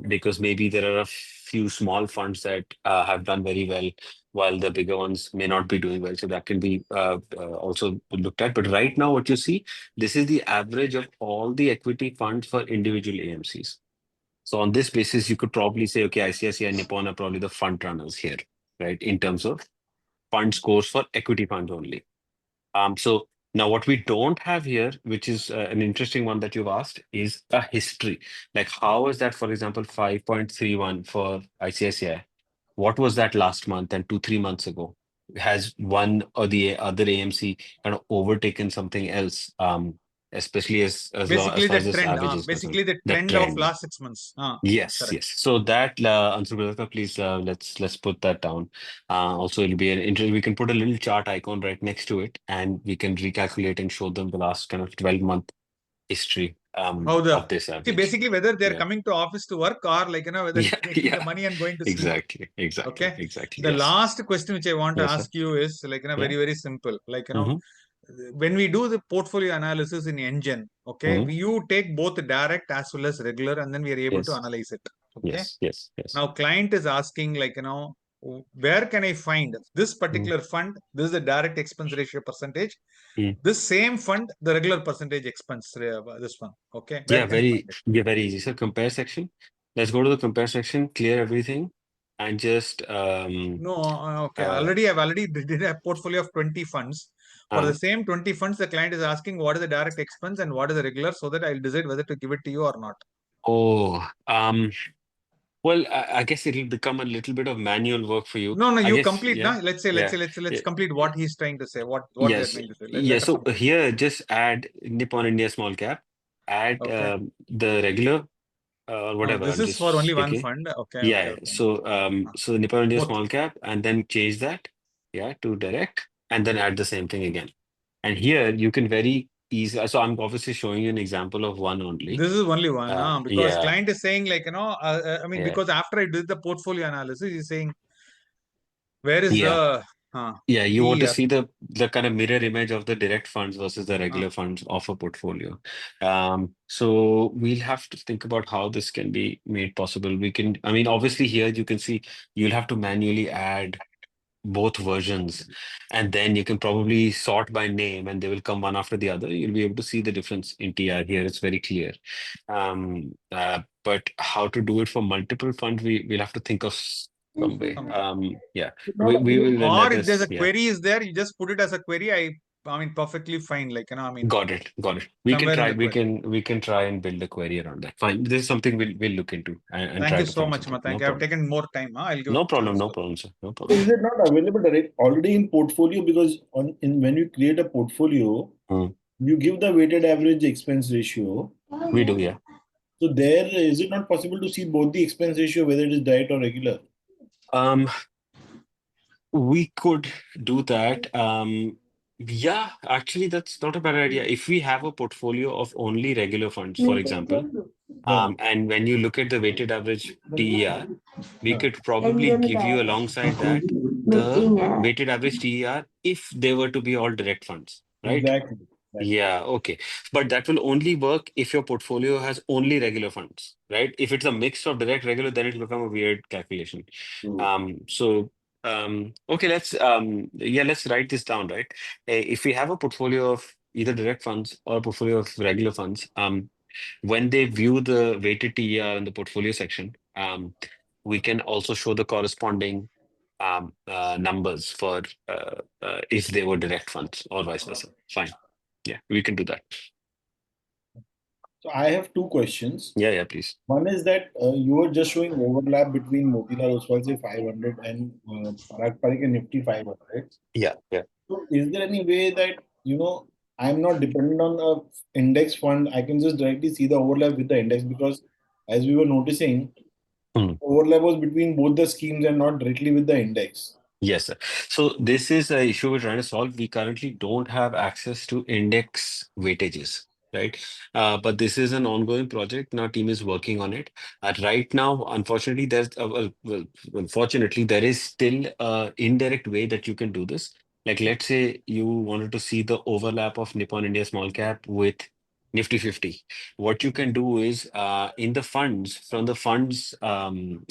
because maybe there are a few small funds that have done very well, while the bigger ones may not be doing well. So that can be also looked at. But right now, what you see, this is the average of all the equity funds for individual AMCs. So on this basis, you could probably say, okay, ICICI and Nippon are probably the front runners here, right? In terms of fund scores for equity funds only. So now what we don't have here, which is an interesting one that you've asked, is a history. Like how is that, for example, 5.31 for ICICI? What was that last month and 2, 3 months ago? Has one or the other AMC kind of overtaken something else? Especially as Basically far the as this trend, average is concerned, basically the the trend of trend. last 6 months. Yes, Correct. yes. So that, Anshu Gulaka, please let's put that down. Also, it'll be an interesting. We can put a little chart icon right next to it, and we can recalculate and show them the last kind of 12-month history How of the this See, average. basically whether they're Yeah, coming to office to work or whether yeah, taking the yeah. money and going to sleep. Exactly, exactly, Okay. exactly. The Yes, last question which I want to yes, sir. ask you is Yeah. very, very simple. Mm-hmm. When we do the portfolio analysis in NGEN, okay, Mm-hmm. you take both direct as well as regular, and then we are able to Yes, analyze it. Okay. yes, yes, yes. Now client is asking where can I find this Mm. particular fund? This is the direct expense ratio percentage. Mm. This same fund, the regular percentage expense, this one. Okay. Where Yeah, can I find it? very easy. So compare section. Let's go to the compare section, clear everything, and just No, okay. uh, I've already did a portfolio of 20 funds. For the uh same 20 funds, the client is asking what is the direct expense and what is the regular, so that I'll decide whether to give it to you or not. oh well, I guess it'll become a little bit of manual work for you. No, no, I you guess, complete yeah, now. yeah, Let's yeah. complete what he's trying to say. What they're Yes, trying to say. yeah. Let us So complete. here, just add Nippon India small cap, add Okay. the regular or No, whatever. this I'm is for just only one okay. fund. Okay, Yeah, okay, yeah. okay. So Nippon India Both. small cap, and then change that, yeah, to direct, and then add the same thing again. And here you can very easy. So I'm obviously showing you an example of one only. This is only one, because Yeah, client is saying yeah, because after I did the portfolio analysis, he's saying where is yeah. the Yeah, you want to TER? see the kind of mirror image of the direct funds versus the Uh, regular funds of a portfolio. So we'll have to think about how this can be made possible. I mean, obviously here you can see you'll have to manually add both versions, and then you can probably sort by name, and they will come one after the other. You'll be able to see the difference in TR here. It's very clear. But how to do it for multiple funds, we'll have to think of some way. some- Yeah, Not we will let or if there's us. a Yeah. query is there, you just put it as a query. I mean, perfectly fine. Got it. Got it. We can Somewhere in try. the query. We can try and build a query around that. Fine. This is something we'll look into and Thank try you to so find much, something. Ma. No Thank you. I've problem. taken more time. I'll give No problem. chance No to. problem, sir. No So problem. is it not available direct already in portfolio? Because when you create a portfolio, Hmm. you give the weighted average expense ratio. We do, yeah. So there is it not possible to see both the expense ratio, whether it is direct or regular? Um, we could do that. Yeah, actually, that's not a bad idea. If we have a portfolio of only regular funds, for example, Yeah. and when you look at the weighted average TER, we Yeah. could probably give you alongside that the weighted average TER if they were to be all direct funds, right? Exactly. Exactly. Yeah, okay. But that will only work if your portfolio has only regular funds, right? If it's a mix of direct regular, then it'll become a weird calculation. True. So okay, let's write this down, right? If we have a portfolio of either direct funds or a portfolio of regular funds, when they view the weighted TER in the portfolio section, we can also show the corresponding numbers for if they were direct funds or vice versa. Fine. Yeah, we can do that. So I have two questions. Yeah, please. One is that you were just showing overlap between Motilal Oswal say 500 and Parag Parikh and Nifty 500. Yeah. So is there any way that, I'm not dependent on a index fund. I can just directly see the overlap with the index because as we were noticing, Hmm. overlap was between both the schemes and not directly with the index. Yes, sir. So this is an issue we're trying to solve. We currently don't have access to index weightages. right? But this is an ongoing project. Now, team is working on it. Right now, unfortunately, fortunately, there is still a indirect way that you can do this. Like, let's say you wanted to see the overlap of Nippon India Small Cap with Nifty 50. What you can do is in the funds, from the funds,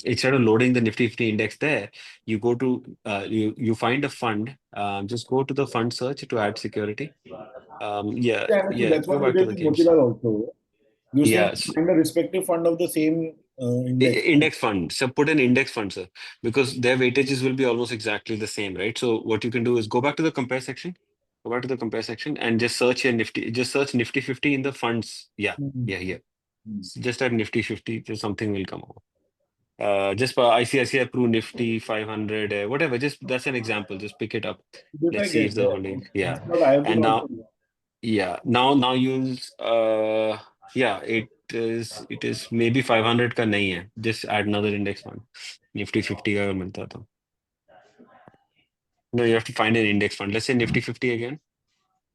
instead of loading the Nifty 50 index there, you go to you find a fund. Just go to the fund search to add security. Yeah, Yeah, understood. yeah. That's Go what we back to did the in games. Motilal also. You said Yeah, find a respective fund of the same index. index fund. So put an index fund, sir, because their weightages will be almost exactly the same, right? So what you can do is go back to the compare section, go back to the compare section, and just search your Nifty. Just search Nifty 50 in the funds. Yeah, Mhm. yeah, yeah. Mhm. Just add Nifty 50. Just something will come over. Just for ICICI Pro Nifty 500, whatever. Just that's an example. Just pick it up. This I Let's see get. if the holding. This Yeah, is what I have been and now. also. Yeah, now use yeah, it is maybe 500 का नहीं है. Just add another index fund. Nifty 50 का अगर मिलता तो. No, you have to find an index fund. Let's say Nifty 50 again.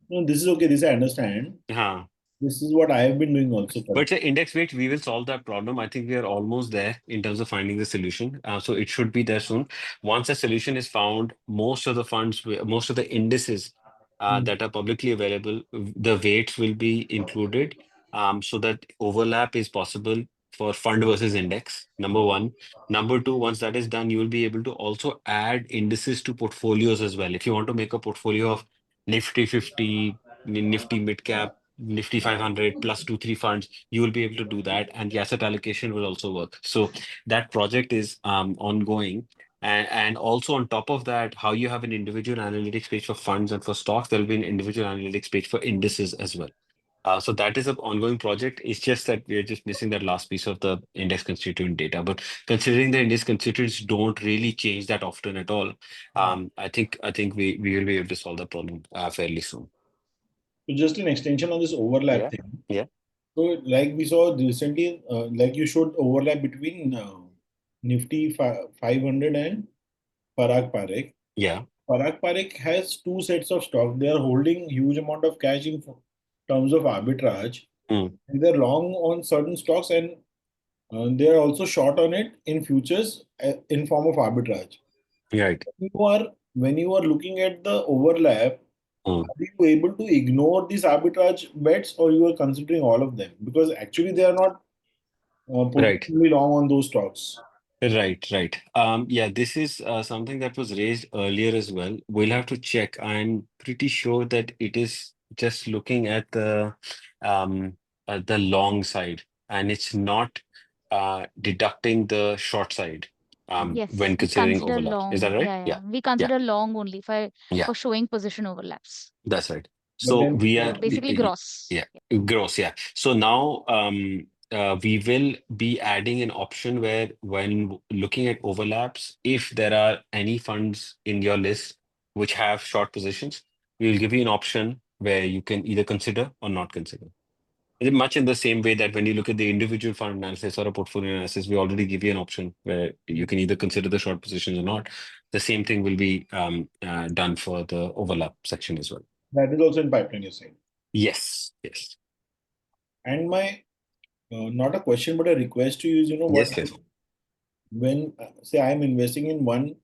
No, this is okay. This I understand. हाँ. This is what I have been doing also. But the index weight, we will solve that problem. I think we are almost there in terms of finding the solution. So it should be there soon. Once a solution is found, most of the funds, most of the indices Mm. that are publicly available, the weights will be included, so that overlap is possible for fund versus index. Number one. Number two, once that is done, you will be able to also add indices to portfolios as well. If you want to make a portfolio of Nifty 50, Nifty mid cap, Nifty 500 plus two, three funds, you will be able to do that. And the asset allocation will also work. So that project is ongoing. And also on top of that, how you have an individual analytics page for funds and for stocks, there will be an individual analytics page for indices as well. So that is an ongoing project. It's just that we're just missing that last piece of the index constituent data. But considering the index constituents don't really change that often at all, I think we will be able to solve the problem fairly soon. So just an extension on this overlap Yeah. thing. Yeah. So like we saw recently, like you showed overlap between Nifty 500 and Parag Parek. Yeah. Parag Parek has two sets of stock. They are holding huge amount of cash in terms of arbitrage. Mm. And they're long on certain stocks and they are also short on it in futures in form of arbitrage. Right. When you are looking at the overlap, Mm. are you able to ignore these arbitrage bets or you are considering all of them? Because actually they are not Right. positionally long on those stocks. Right. Yeah, this is something that was raised earlier as well. We'll have to check. I'm pretty sure that it is just looking at the long side, and it's not deducting the short side Yes, when we considering consider overlaps. Is that long. right? Yeah, Yeah. yeah. We Yeah. consider long only Yeah. for showing position overlaps. That's right. But So then we are, Basically gross. yeah, gross, yeah. So now we will be adding an option where when looking at overlaps, if there are any funds in your list which have short positions, we will give you an option where you can either consider or not consider. Is it much in the same way that when you look at the individual fund analysis or a portfolio analysis, we already give you an option where you can either consider the short positions or not. The same thing will be done for the overlap section as well. that is also in pipeline, you're saying. Yes, yes, And my not a question but a request to you is, what yes, yes. when say I'm investing in one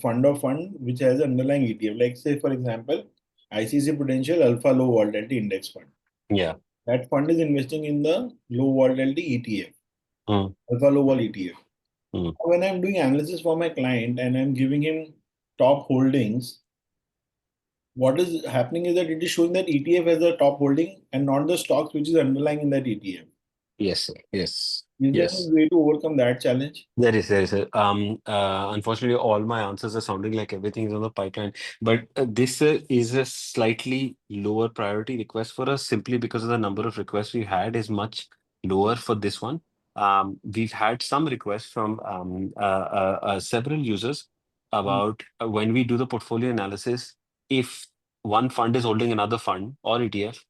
fund which has an underlying ETF, like say for example, ICC Prudential Alpha Low Volatility Index Fund. Yeah. That fund is investing in the low volatility ETF, Mm, Alpha Low Vol ETF. mm. When I'm doing analysis for my client and I'm giving him top holdings, what is happening is that it is showing that ETF has the top holding and not the stocks which is underlying in that ETF. Yes, sir. Yes, Is there yes. any way to overcome that challenge? There is. Unfortunately, all my answers are sounding like everything is on the pipeline. But this is a slightly lower priority request for us simply because of the number of requests we had is much lower for this one. We've had some requests from several users Mm, about when we do the portfolio analysis, if one fund is holding another fund or ETF,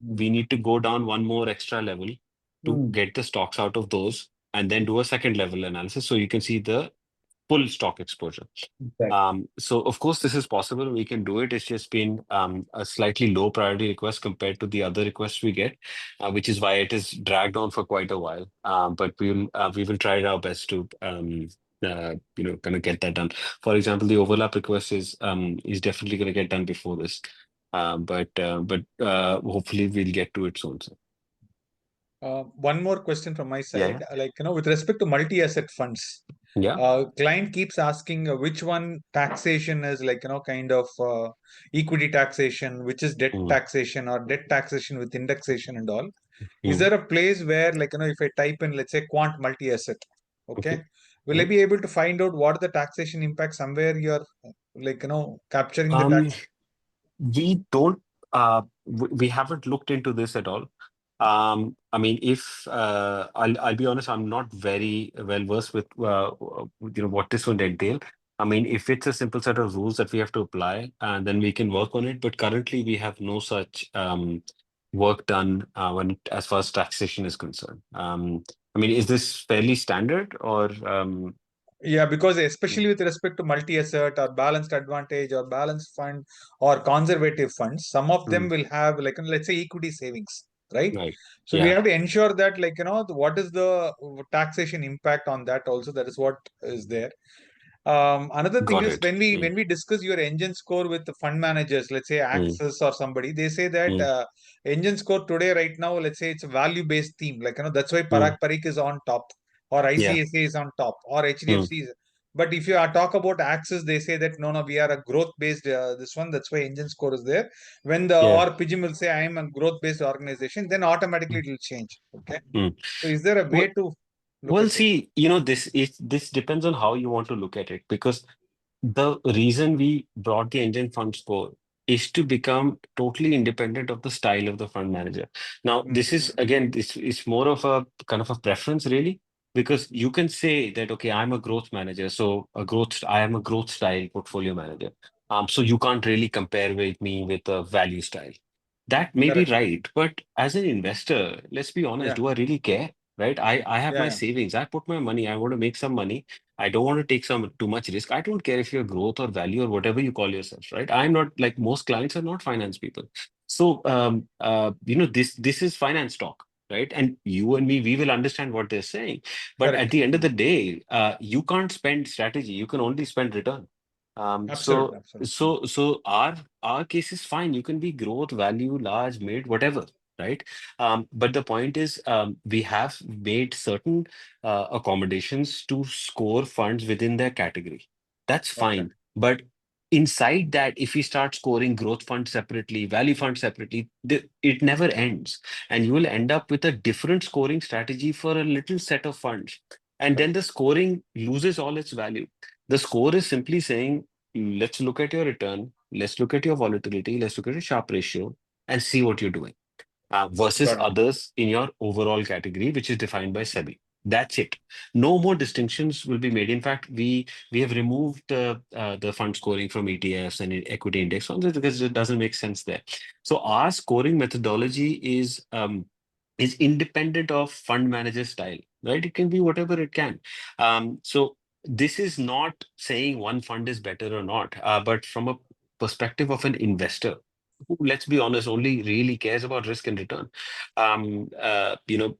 mm, we need to go down one more extra level to mm, get the stocks out of those and then do a second level analysis so you can see the full stock exposure. Exactly. So of course this is possible. We can do it. It's just been a slightly low priority request compared to the other requests we get, which is why it is dragged on for quite a while. But we will try our best to kind of get that done. For example, the overlap request is definitely going to get done before this. But hopefully we'll get to it soon. So. One more question from my Yeah, side, with respect to multi-asset funds, yeah. client keeps asking which one taxation is kind of equity taxation, which is debt Mm, taxation or debt taxation with indexation and all. Is mm. there a place where if I type in, let's say, quant multi-asset, okay, Okay. will I be able to find out what the taxation impact somewhere you're capturing the Um, tax? we don't. We haven't looked into this at all. I mean, if I'll be honest, I'm not very well versed with what this would entail. I mean, if it's a simple set of rules that we have to apply, then we can work on it. But currently, we have no such work done as far as taxation is concerned. I mean, is this fairly standard or? Yeah, because especially with respect to multi-asset or balanced advantage or balanced fund or conservative funds, some of them Mm, will have let's say equity savings, right? right. So we Yeah. have to ensure that what is the taxation impact on that also. That is what is there. Another thing Got is it. when we discuss your engine score with the fund managers, let's say Mm, Axis or somebody, they say that mm, engine score today right now, let's say it's a value based theme. That's why mm. Parag Parikh is on top, or Yeah. ICICI is on top, or Mm, HDFC is. But if you are talk about Axis, they say that no, we are a growth based this one. That's why engine score is there. When the yeah. or PGIM will say I am a growth based organization, then automatically Mm, it will change. Okay. mm. So is there a way Well, to look well, at it? see, this depends on how you want to look at it, because the reason we brought the Engine Fund Score is to become totally independent of the style of the fund manager. Now, this is Mm-hmm. again, this is more of a kind of a preference, really, because you can say that, okay, I'm a growth manager, so I am a growth style portfolio manager. So you can't really compare with me with a value style. That may be Correct. right, but as an investor, let's be honest, Yeah. do I really care? Right? I have Yeah. my Yeah. savings. I put my money. I want to make some money. I don't want to take too much risk. I don't care if you're growth or value or whatever you call yourself, right? I'm not, like, most clients are not finance people. So this is finance talk, right? And you and me, we will understand what they're saying. But at Correct. the end of the day, you can't spend strategy. You can only spend return. Absolutely. Absolutely. So our case is fine. You can be growth, value, large, mid, whatever, right? But the point is, we have made certain accommodations to score funds within their category. That's Okay. fine. But inside that, if we start scoring growth fund separately, value fund separately, it never ends. And you will end up with a different scoring strategy for a little set of funds. And then Correct. the scoring loses all its value. The score is simply saying, let's look at your return, let's look at your volatility, let's look at your Sharpe ratio, and see what you're doing versus Got it. others in your overall category, which is defined by SEBI. That's it. No more distinctions will be made. In fact, we have removed the fund scoring from ETFs and equity index funds because it doesn't make sense there. So our scoring methodology is independent of fund manager style, right? It can be whatever it can. So this is not saying one fund is better or not, but from a perspective of an investor who, let's be honest, only really cares about risk and return.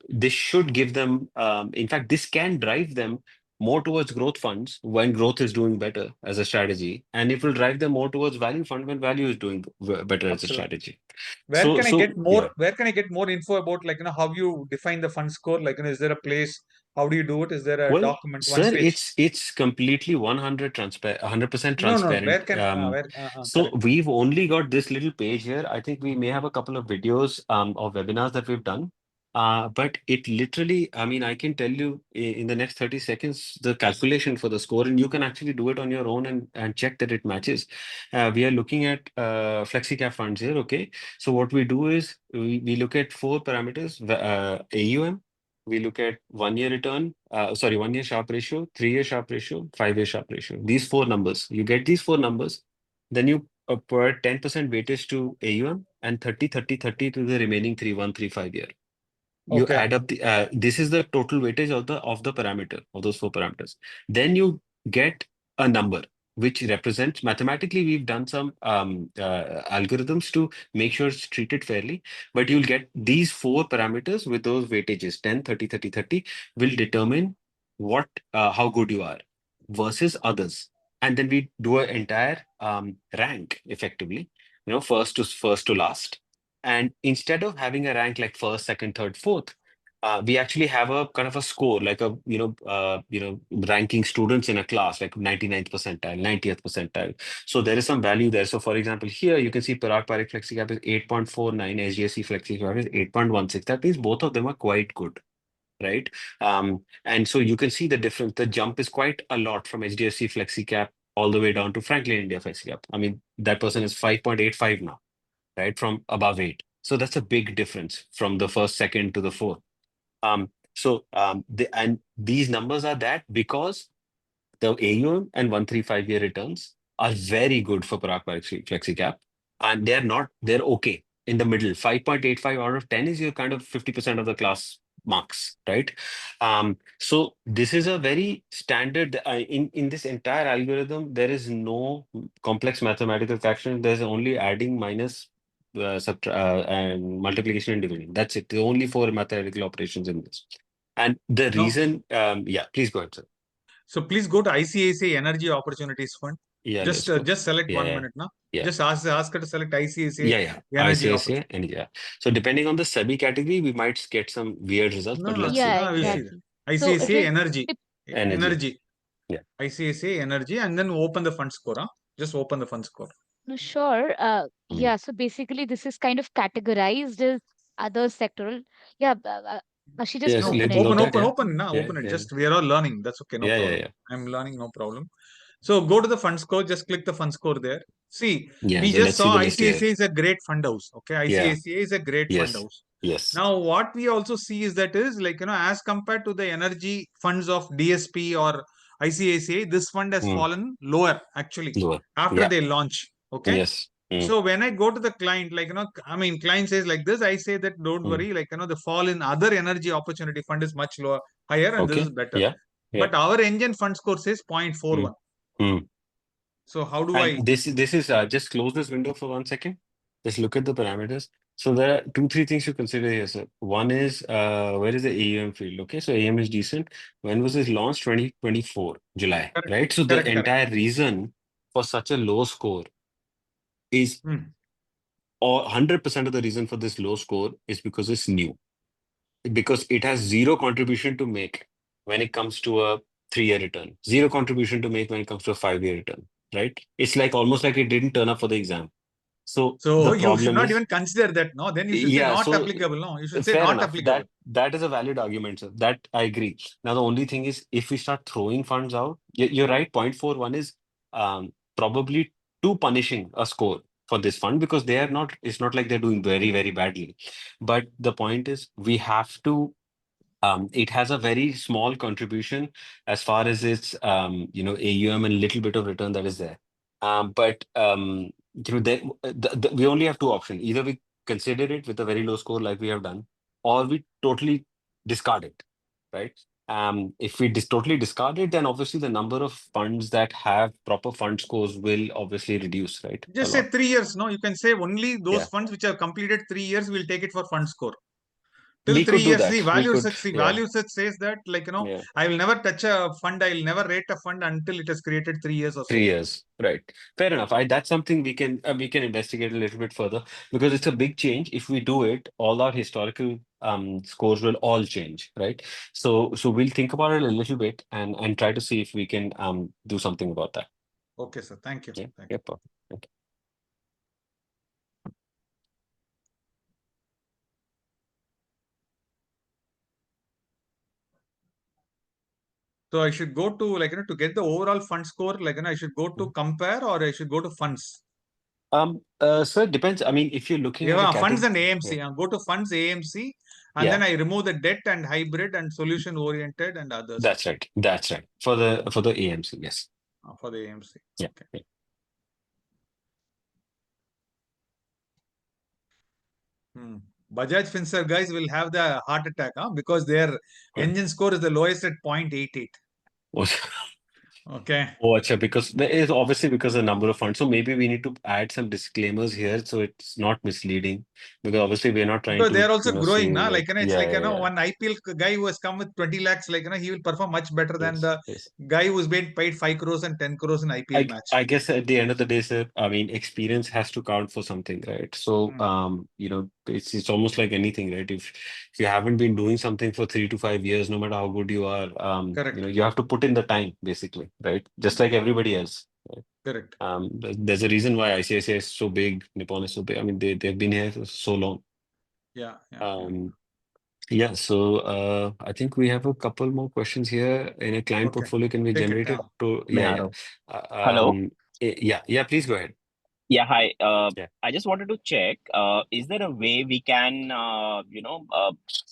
This should give them, in fact, this can drive them more towards growth funds when growth is doing better as a strategy, and it will drive them more towards value fund when value is doing better as a Absolutely. strategy. Where So, can I so get more? yeah. Where can I get more info about how you define the fund score? Is there a place? How do you do it? Is there a Well, document, one sir, page? it's completely 100% No, no, no. transparent. Where? So Correct. we've only got this little page here. I think we may have a couple of videos or webinars that we've done. But it literally, I mean, I can tell you in the next 30 seconds the calculation for the score, and you can actually do it on your own and check that it matches. We are looking at FlexiCap funds here. Okay. So what we do is we look at four parameters: AUM. We look at 1 year return, 1 year Sharpe ratio, 3 year Sharpe ratio, 5 year Sharpe ratio. These four numbers. You get these four numbers, then you put 10% weightage to AUM and 30 to the remaining 3 1 3 5 year. You Okay. add up this is the total weightage of the parameter of those four parameters. Then you get a number which represents mathematically. We've done some algorithms to make sure it's treated fairly, but you'll get these four parameters with those weightages 10, 30, 30, 30 will determine what how good you are versus others. And then we do an entire rank effectively, first to last. And instead of having a rank like first, second, third, fourth, we actually have a kind of a score, like a ranking students in a class, like 99th percentile, 90th percentile. So there is some value there. So for example, here you can see Parag Parikh FlexiGap is 8.49, SGSC FlexiGap is 8.16. That means both of them are quite good, right? And so you can see the difference. The jump is quite a lot from HDFC FlexiCap all the way down to Franklin India FlexiCap. I mean, that person is 5.85 now, right? From above 8. So that's a big difference from the first, second to the fourth. And these numbers are that because the AUM and 135-year returns are very good for Parag Parikh FlexiCap, and they're okay in the middle. 5.85 out of 10 is your kind of 50% of the class marks, right? So this is a very standard in this entire algorithm. There is no complex mathematical fraction. There's only adding, minus, and multiplication and division. That's it. The only four mathematical operations in this. And the No. reason, yeah, please go ahead, sir. So please go to ICICI Energy Opportunities Fund. Yeah, Just select 1 minute now. Yeah. Just ask her to select ICICI Energy Opportunities. Energy. So depending on the SEBI category, we might get some weird results, but let's see. Yeah, We'll see exactly. that. So ICICI it Energy. Energy. Yeah. ICICI Energy, and then open the fund score. Just open the fund score. No, sure. Yeah, so basically this is kind of categorized as other sectoral. Yeah, she just Yes, open let's it. look at it. Open it. Just we are all learning. That's okay, no problem. Yeah. I'm learning, no problem. So go to the fund score, just click the fund score there. See, we so just let's see saw the list here. ICICI is a great fund house. Okay, ICICI is a great fund house. Yes. Now, what we also see is that is like, as compared to the energy funds of DSP or ICICI, this fund has fallen lower actually after they launch. Okay. Yes. So when I go to the client, like, client says like this, I say that don't worry, like, the fall in other energy opportunity fund is much lower, higher, and this is better. Yeah. But our NGEN fund score says 0.41. So how do I? This is just close this window for 1 second. Just look at the parameters. So there are 2-3 things to consider here, sir. One is where is the AUM field? Okay, so AUM is decent. When was this launched? 2024 July, Correct. right? So the entire reason for such a low score is, or 100% of the reason for this low score is because it's new, because it has zero contribution to make when it comes to a 3-year return, zero contribution to make when it comes to a 5-year return, right? It's like almost like it didn't turn up for the exam. So the you should problem not is, even consider that. No, then you should say not so applicable. No, you should say fair not enough. applicable. That is a valid argument, sir. That I agree. Now the only thing is, if we start throwing funds out, you're right. 0.41 is probably too punishing a score for this fund, because they are not. It's not like they're doing very, very badly. But the point is, we have to. It has a very small contribution as far as its AUM and little bit of return that is there. But we only have two options. Either we consider it with a very low score like we have done, or we totally discard it, right? If we totally discard it, then obviously the number of funds that have proper fund scores will obviously reduce, right? Just say 3 years. No, you can say only those funds which have completed 3 years will take it for fund score. Till We 3 could do years, that. the value set says that, like, Yeah. I will never touch a fund, I will never rate a fund until it has created 3 years or so. 3 years, right? Fair enough. That's something we can investigate a little bit further, because it's a big change. If we do it, all our historical scores will all change, right? So we'll think about it a little bit and try to see if we can do something about that. Okay, sir. Thank you. Yeah. Thank you. Perfect. Okay. So I should go to, like, to get the overall fund score, like, I should go to compare, or I should go to funds. So it depends. I mean, if you're looking at the funds and AMC. Go to funds, AMC, and then I remove the debt and hybrid and solution oriented and others. That's right. For the AMC, yes. For the AMC. Yeah. Okay. Yeah. Bajaj Finserv guys will have the heart attack, because their NGEN score is the lowest at 0.88. Okay. Oh, acha, because there is obviously because the number of funds. So maybe we need to add some disclaimers here so it's not misleading. Because obviously we're not trying Because they to, are also say growing, na? like, Like, it's yeah, like, yeah, yeah. one IPL guy who has come with 20 lakhs, like, he will perform much better than Yes, the yes. guy who's been paid 5 crores and 10 crores in IPL match. I guess at the end of the day, sir, I mean, experience has to count for something, right? So, it's almost like anything, right? If you haven't been doing something for 3 to 5 years, no matter how good you are, Correct. you have to put in the time, basically, right? Just like everybody else. Right? Correct. There's a reason why ICICI is so big, Nippon is so big. I mean, they've been here for so long. Yeah. Yeah, so I think we have a couple more questions here. In a client Okay. portfolio can be Take it, generated yeah. to, May I? Hello? yeah, please go ahead. Yeah, hi. Yeah. I just wanted to check, is there a way we can,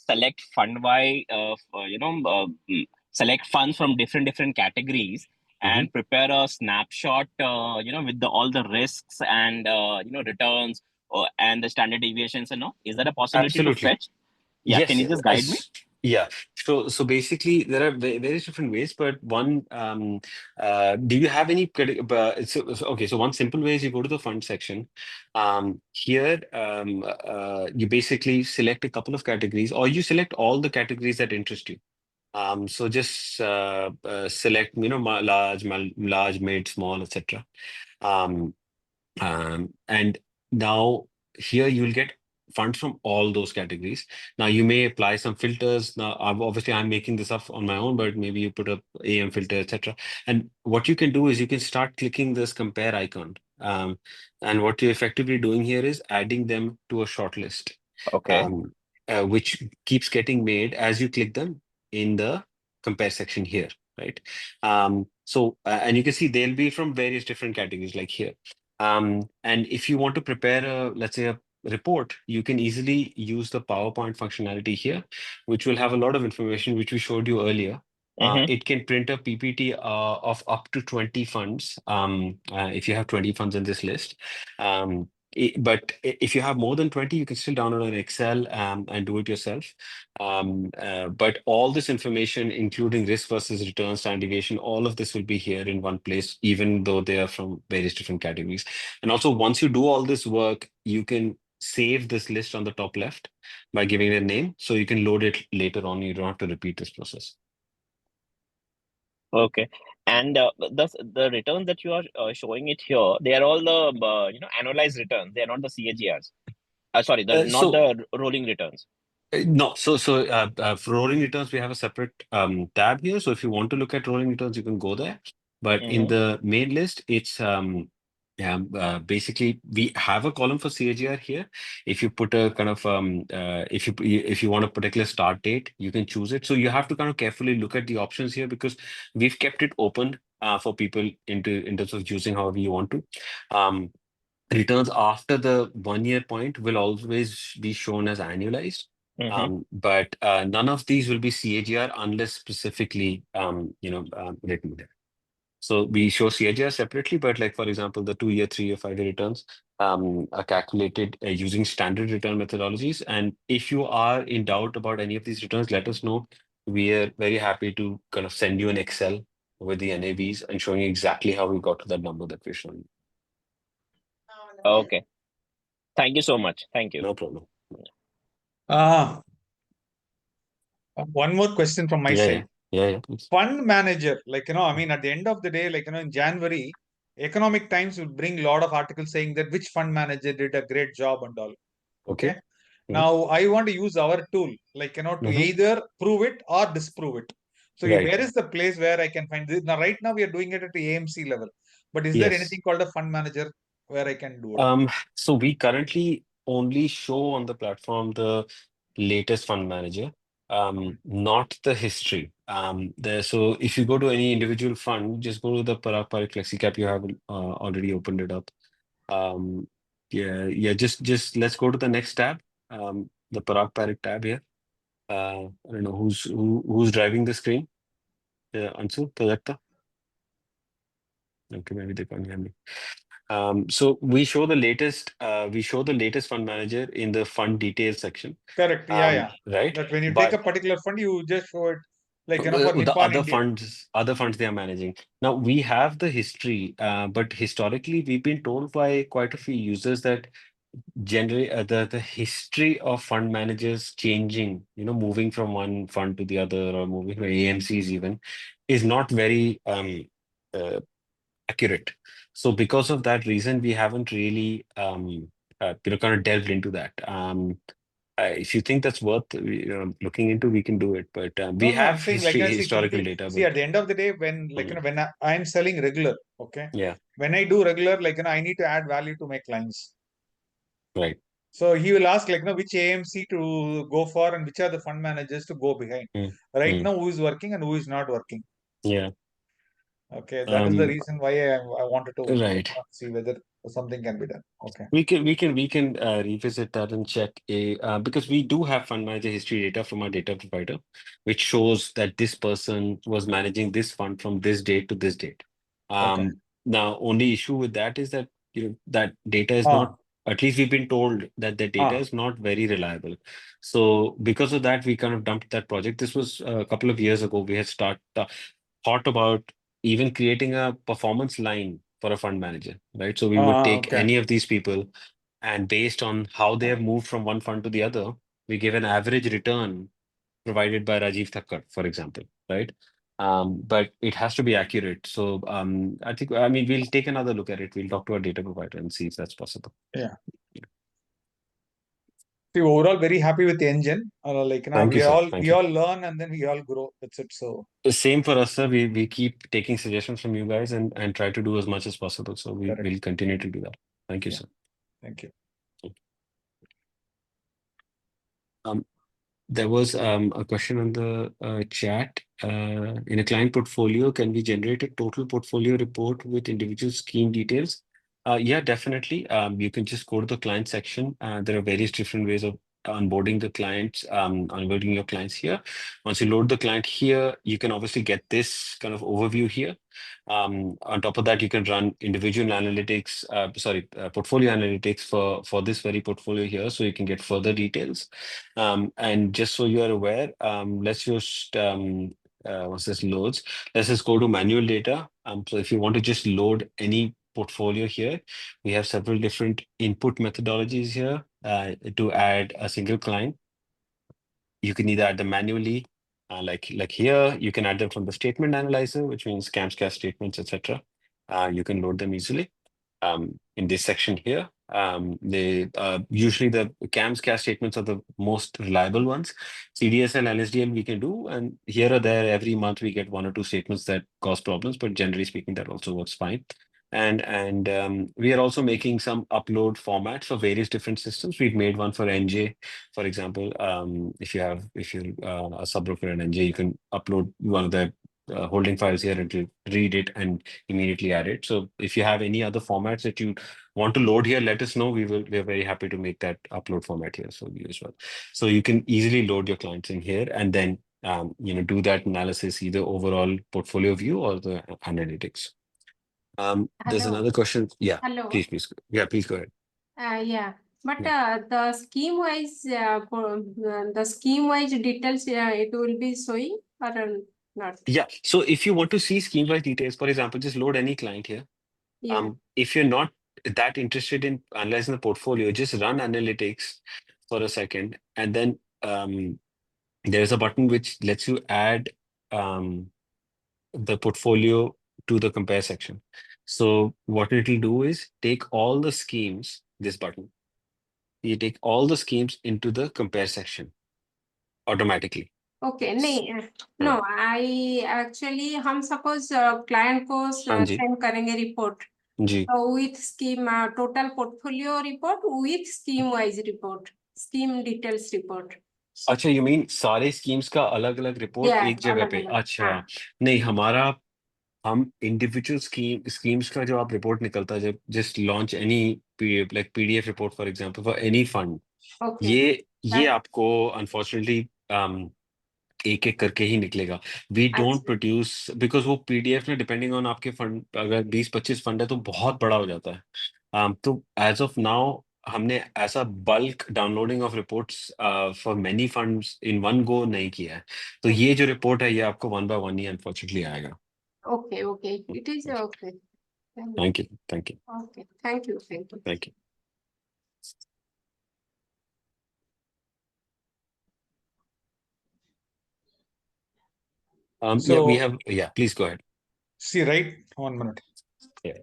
select fund by, select funds from different categories Mhm. and prepare a snapshot, with all the risks and, returns and the standard deviations and all? Is there a possibility to Absolutely. fetch? Yeah, Yes, can you yes. just guide me? Yeah. So basically, there are various different ways, but one, do you have any okay, so one simple way is you go to the fund section. Here, you basically select a couple of categories, or you select all the categories that interest you. So just select, large, mid, small, etc. And now here you'll get funds from all those categories. Now you may apply some filters. Now, obviously, I'm making this up on my own, but maybe you put up AM filter, etc. And what you can do is you can start clicking this compare icon. And what you're effectively doing here is adding them to a shortlist, Okay. which keeps getting made as you click them in the compare section here, right? And you can see they'll be from various different categories like here. And if you want to prepare let's say a report, you can easily use the PowerPoint functionality here, which will have a lot of information, which we showed you earlier. It can print a PPT of up to 20 funds, if you have 20 funds in this list. But if you have more than 20, you can still download an Excel and do it yourself. But all this information, including risk versus return, standard deviation, all of this will be here in one place, even though they are from various different categories. And also, once you do all this work, you can save this list on the top left by giving it a name. So you can load it later on. You don't have to repeat this process. Okay. And the returns that you are showing it here, they are all the annualized returns. They are not the CAGRs. Sorry, not the rolling returns. No, so for rolling returns, we have a separate tab here. So if you want to look at rolling returns, you can go there. But in the main list, it's basically we have a column for CAGR here. If you put a kind of if you want a particular start date, you can choose it. So you have to kind of carefully look at the options here because we've kept it open for people in terms of using however you want to. Returns after the 1 year point will always be shown as annualized. But none of these will be CAGR unless specifically written there. So we show CAGR separately, but like for example, the 2 year, 3 year, 5 year returns are calculated using standard return methodologies. And if you are in doubt about any of these returns, let us know. We are very happy to kind of send you an Excel with the NAVs and showing you exactly how we got to that number that we're showing. Okay. Thank you so much. Thank you. No problem. One more question from my side. Yeah. Fund manager, at the end of the day, in January, Economic Times will bring a lot of articles saying that which fund manager did a great job and all. Okay. Now I want to use our tool, to either prove it or disprove it. So where is the place where I can find this? Now, right now we are doing it at the AMC level, but is there anything called a fund manager where I can do it? So we currently only show on the platform the latest fund manager, not the history. So if you go to any individual fund, just go to the Parag Parikh FlexiCap. You have already opened it up. Just let's go to the next tab. The Parag Parikh tab here. I don't know who's driving the screen. Ansu, Prajakta. Okay, maybe they can't hear me. So we show the latest fund manager in the fund details section. Correct. Yeah. Right. That when you take But a particular fund, you just show it like, you know, for The Nippon India. other funds they are managing. Now we have the history, but historically we've been told by quite a few users that generally the history of fund managers changing, moving from one fund to the other or moving to AMCs even, is not very uh, accurate. So because of that reason, we haven't really kind of delved into that. If you think that's worth looking into, we can do it. But we No, I'm have saying, like, you know, historical data. see, But at the end of the day, when, like, you know, when I'm selling regular, okay, yeah, when I do regular, like, you know, I need to add value to my clients. right. So he will ask, like, you know, which AMC to go for and which are the fund managers to go behind. Mm, Right mm, now, who is working and who is not working. yeah. Okay, that is the reason why I wanted to Right. see whether something can be done. Okay. We can revisit that and check because we do have fund manager history data from our data provider, which shows that this person was managing this fund from this date to this date. Okay. Now, only issue with that is that that data is Ah, not. At least we've been told that the data is not very reliable. So because of that, we kind of dumped that project. This was a couple of years ago. We had thought about even creating a performance line for a fund manager, right? So we would take okay. any of these people, and based on how they have moved from one fund to the other, we give an average return provided by Rajiv Thakkar, for example, right? But it has to be accurate. So I mean, we'll take another look at it. We'll talk to our data provider and see if that's possible. Yeah. See, overall, very happy with the engine. Like, you know, Thank you, sir. Thank we you. all learn and then we all grow. That's it. So Same for us, sir. We keep taking suggestions from you guys and try to do as much as possible. So correct. we'll continue to do that. Thank you, Yeah. sir. Thank you. There was a question on the chat. In a client portfolio, can we generate a total portfolio report with individual scheme details? Yeah, definitely. You can just go to the client section. There are various different ways of onboarding the clients, onboarding your clients here. Once you load the client here, you can obviously get this kind of overview here. On top of that, you can run individual analytics, portfolio analytics for this very portfolio here, so you can get further details. And just so you are aware, let's just once this loads, let's just go to manual data. So if you want to just load any portfolio here, we have several different input methodologies here to add a single client. You can either add them manually, like here. You can add them from the statement analyzer, which means CAMSCAS statements, etc. You can load them easily. In this section here, usually the CAMSCAS statements are the most reliable ones. CDSL, LSDL we can do, and here or there every month we get one or two statements that cause problems, but generally speaking that also works fine. And we are also making some upload formats for various different systems. We've made one for NJ, for example. If you're a subbroker in NJ, you can upload one of the holding files here and to read it and immediately add it. So if you have any other formats that you want to load here, let us know. We're very happy to make that upload format here for you as well. So you can easily load your clients in here and then do that analysis, either overall portfolio view or the analytics. There's Hello. another question. Yeah, Hello. please. Yeah, please go ahead. Yeah, but Yeah. the scheme-wise, the scheme-wise details, it will be showing or not? Yeah. So if you want to see scheme-wise details, for example, just load any client here. Yeah. If you're not that interested in analyzing the portfolio, just run analytics for a second, and then there's a button which lets you add the portfolio to the compare section. So what it will do is take all the schemes, this button, you take all the schemes into the compare section automatically. Okay, no, I actually हम suppose client को हाँ जी send करेंगे report. जी So with scheme total portfolio report with scheme wise report, scheme details report. अच्छा, you mean सारे schemes का अलग अलग रिपोर्ट Yeah, एक जगह पे? अलग-अलग, अच्छा, हाँ. नहीं हमारा हम इंडिविजुअल स्कीम्स का जो आप रिपोर्ट निकलता है, जब just launch any like PDF report for example for any fund, Okay. ये आपको अनफॉर्चुनेटली एक एक करके ही निकलेगा. वी डोंट प्रोड्यूस बिकॉज वो पीडीएफ में डिपेंडिंग ऑन आपके फंड, अगर 20-25 फंड है तो बहुत बड़ा हो जाता है. तो एज ऑफ नाउ हमने ऐसा bulk downloading of reports for many funds in one go नहीं किया है, तो ये जो रिपोर्ट है ये आपको 1 by 1 ही अनफॉर्चुनेटली आएगा. Okay, okay. It is okay. Thank you. Thank you. Okay. Thank you. Thank you. Thank you. Yeah, So- we have. Yeah, please go ahead. See, right? 1 minute. Yeah.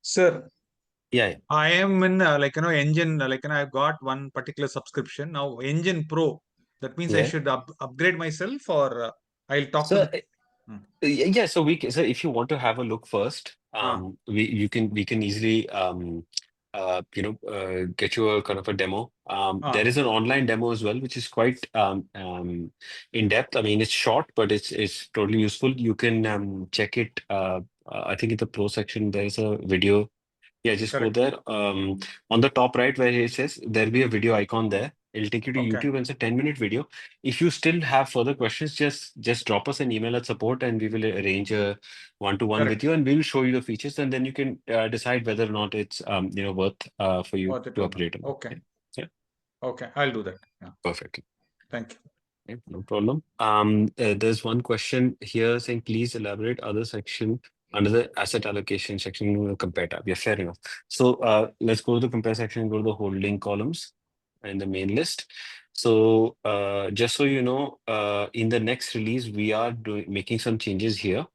Sir, Yeah. I am in NGEN, I've got one particular subscription. Now NGEN Pro, that means I Yeah. should upgrade myself, or I'll talk So, to yeah, so if you want to have a look first, we can easily get you a kind of a demo. There is an online demo as well, which is quite in depth. I mean, it's short, but it's totally useful. You can check it. I think in the pro section there is a video. Yeah, just Correct. go there. On the top right where it says there'll be a video icon there. It'll take you to Okay. YouTube, and it's a 10-minute video. If you still have further questions, just drop us an email at support, and we will arrange a one-to-one Correct. with you, and we will show you the features, and then you can decide whether or not it's worth for you Worth it to or upgrade. not. Okay. Okay, I'll do that. Yeah. Perfect. Thank you. Okay, no problem. There's one question here saying, please elaborate other section under the asset allocation section, compare tab. Yeah, fair enough. So let's go to the compare section and go to the holding columns and the main list. So just so you know, in the next release, we are making some changes here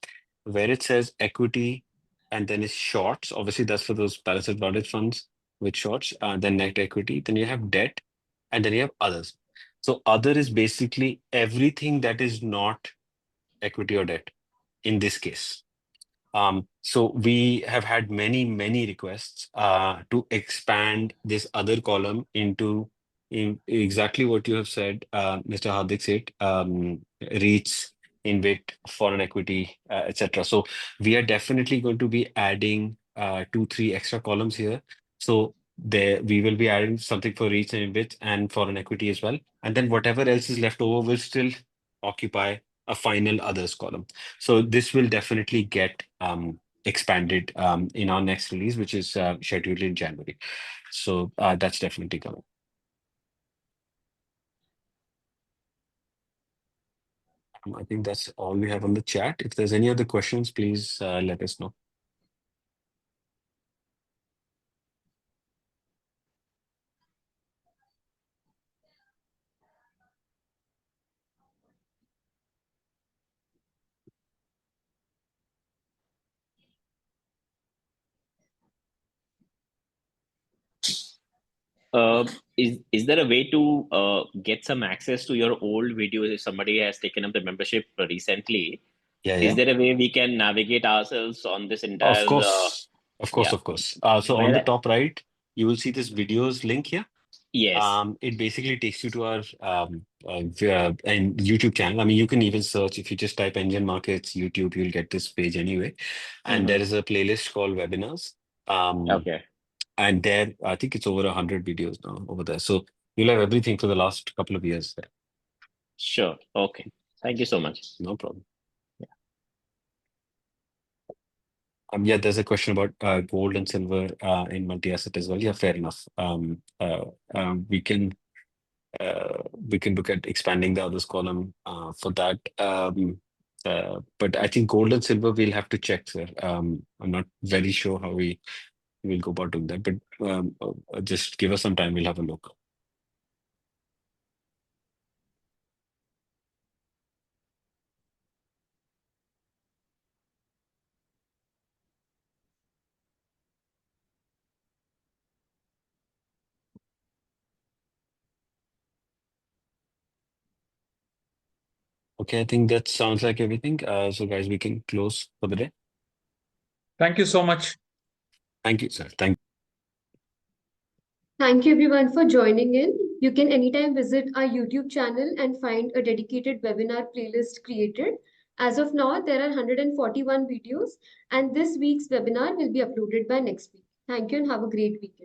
where it says equity and then it's shorts. Obviously, that's for those balanced advantage funds with shorts, then net equity, then you have debt, and then you have others. So other is basically everything that is not equity or debt in this case. So we have had many requests to expand this other column into exactly what you have said, Mr. Hardik said, REITs, InvIT, foreign equity, etc. So we are definitely going to be adding 2-3 extra columns here. So there we will be adding something for REITs and InvIT and foreign equity as well. And then whatever else is left over will still occupy a final others column. So this will definitely get expanded in our next release, which is scheduled in January. So that's definitely coming. I think that's all we have on the chat. If there's any other questions, please let us know. Is there a way to get some access to your old videos if somebody has taken up the membership recently? Yeah. Is there a way we can navigate ourselves on this entire? Of course. So on the top right, you will see this videos link here. Yes. It basically takes you to our and YouTube channel. I mean, you can even search if you just type NGEN Markets YouTube, you'll get this page anyway. And there is a playlist called webinars. Okay. And there, I think it's over 100 videos now over there. So you'll have everything for the last couple of years there. Sure. Okay. Thank you so much. No problem. Yeah, there's a question about gold and silver in multi-asset as well. Yeah, fair enough. We can look at expanding the others column for that. But I think gold and silver we'll have to check, sir. I'm not very sure how we will go about doing that, but just give us some time. We'll have a look. Okay, I think that sounds like everything. So guys, we can close for the day. Thank you so much. Thank you, sir. Thank you everyone for joining in. You can anytime visit our YouTube channel and find a dedicated webinar playlist created. As of now, there are 141 videos, and this week's webinar will be uploaded by next week. Thank you and have a great weekend.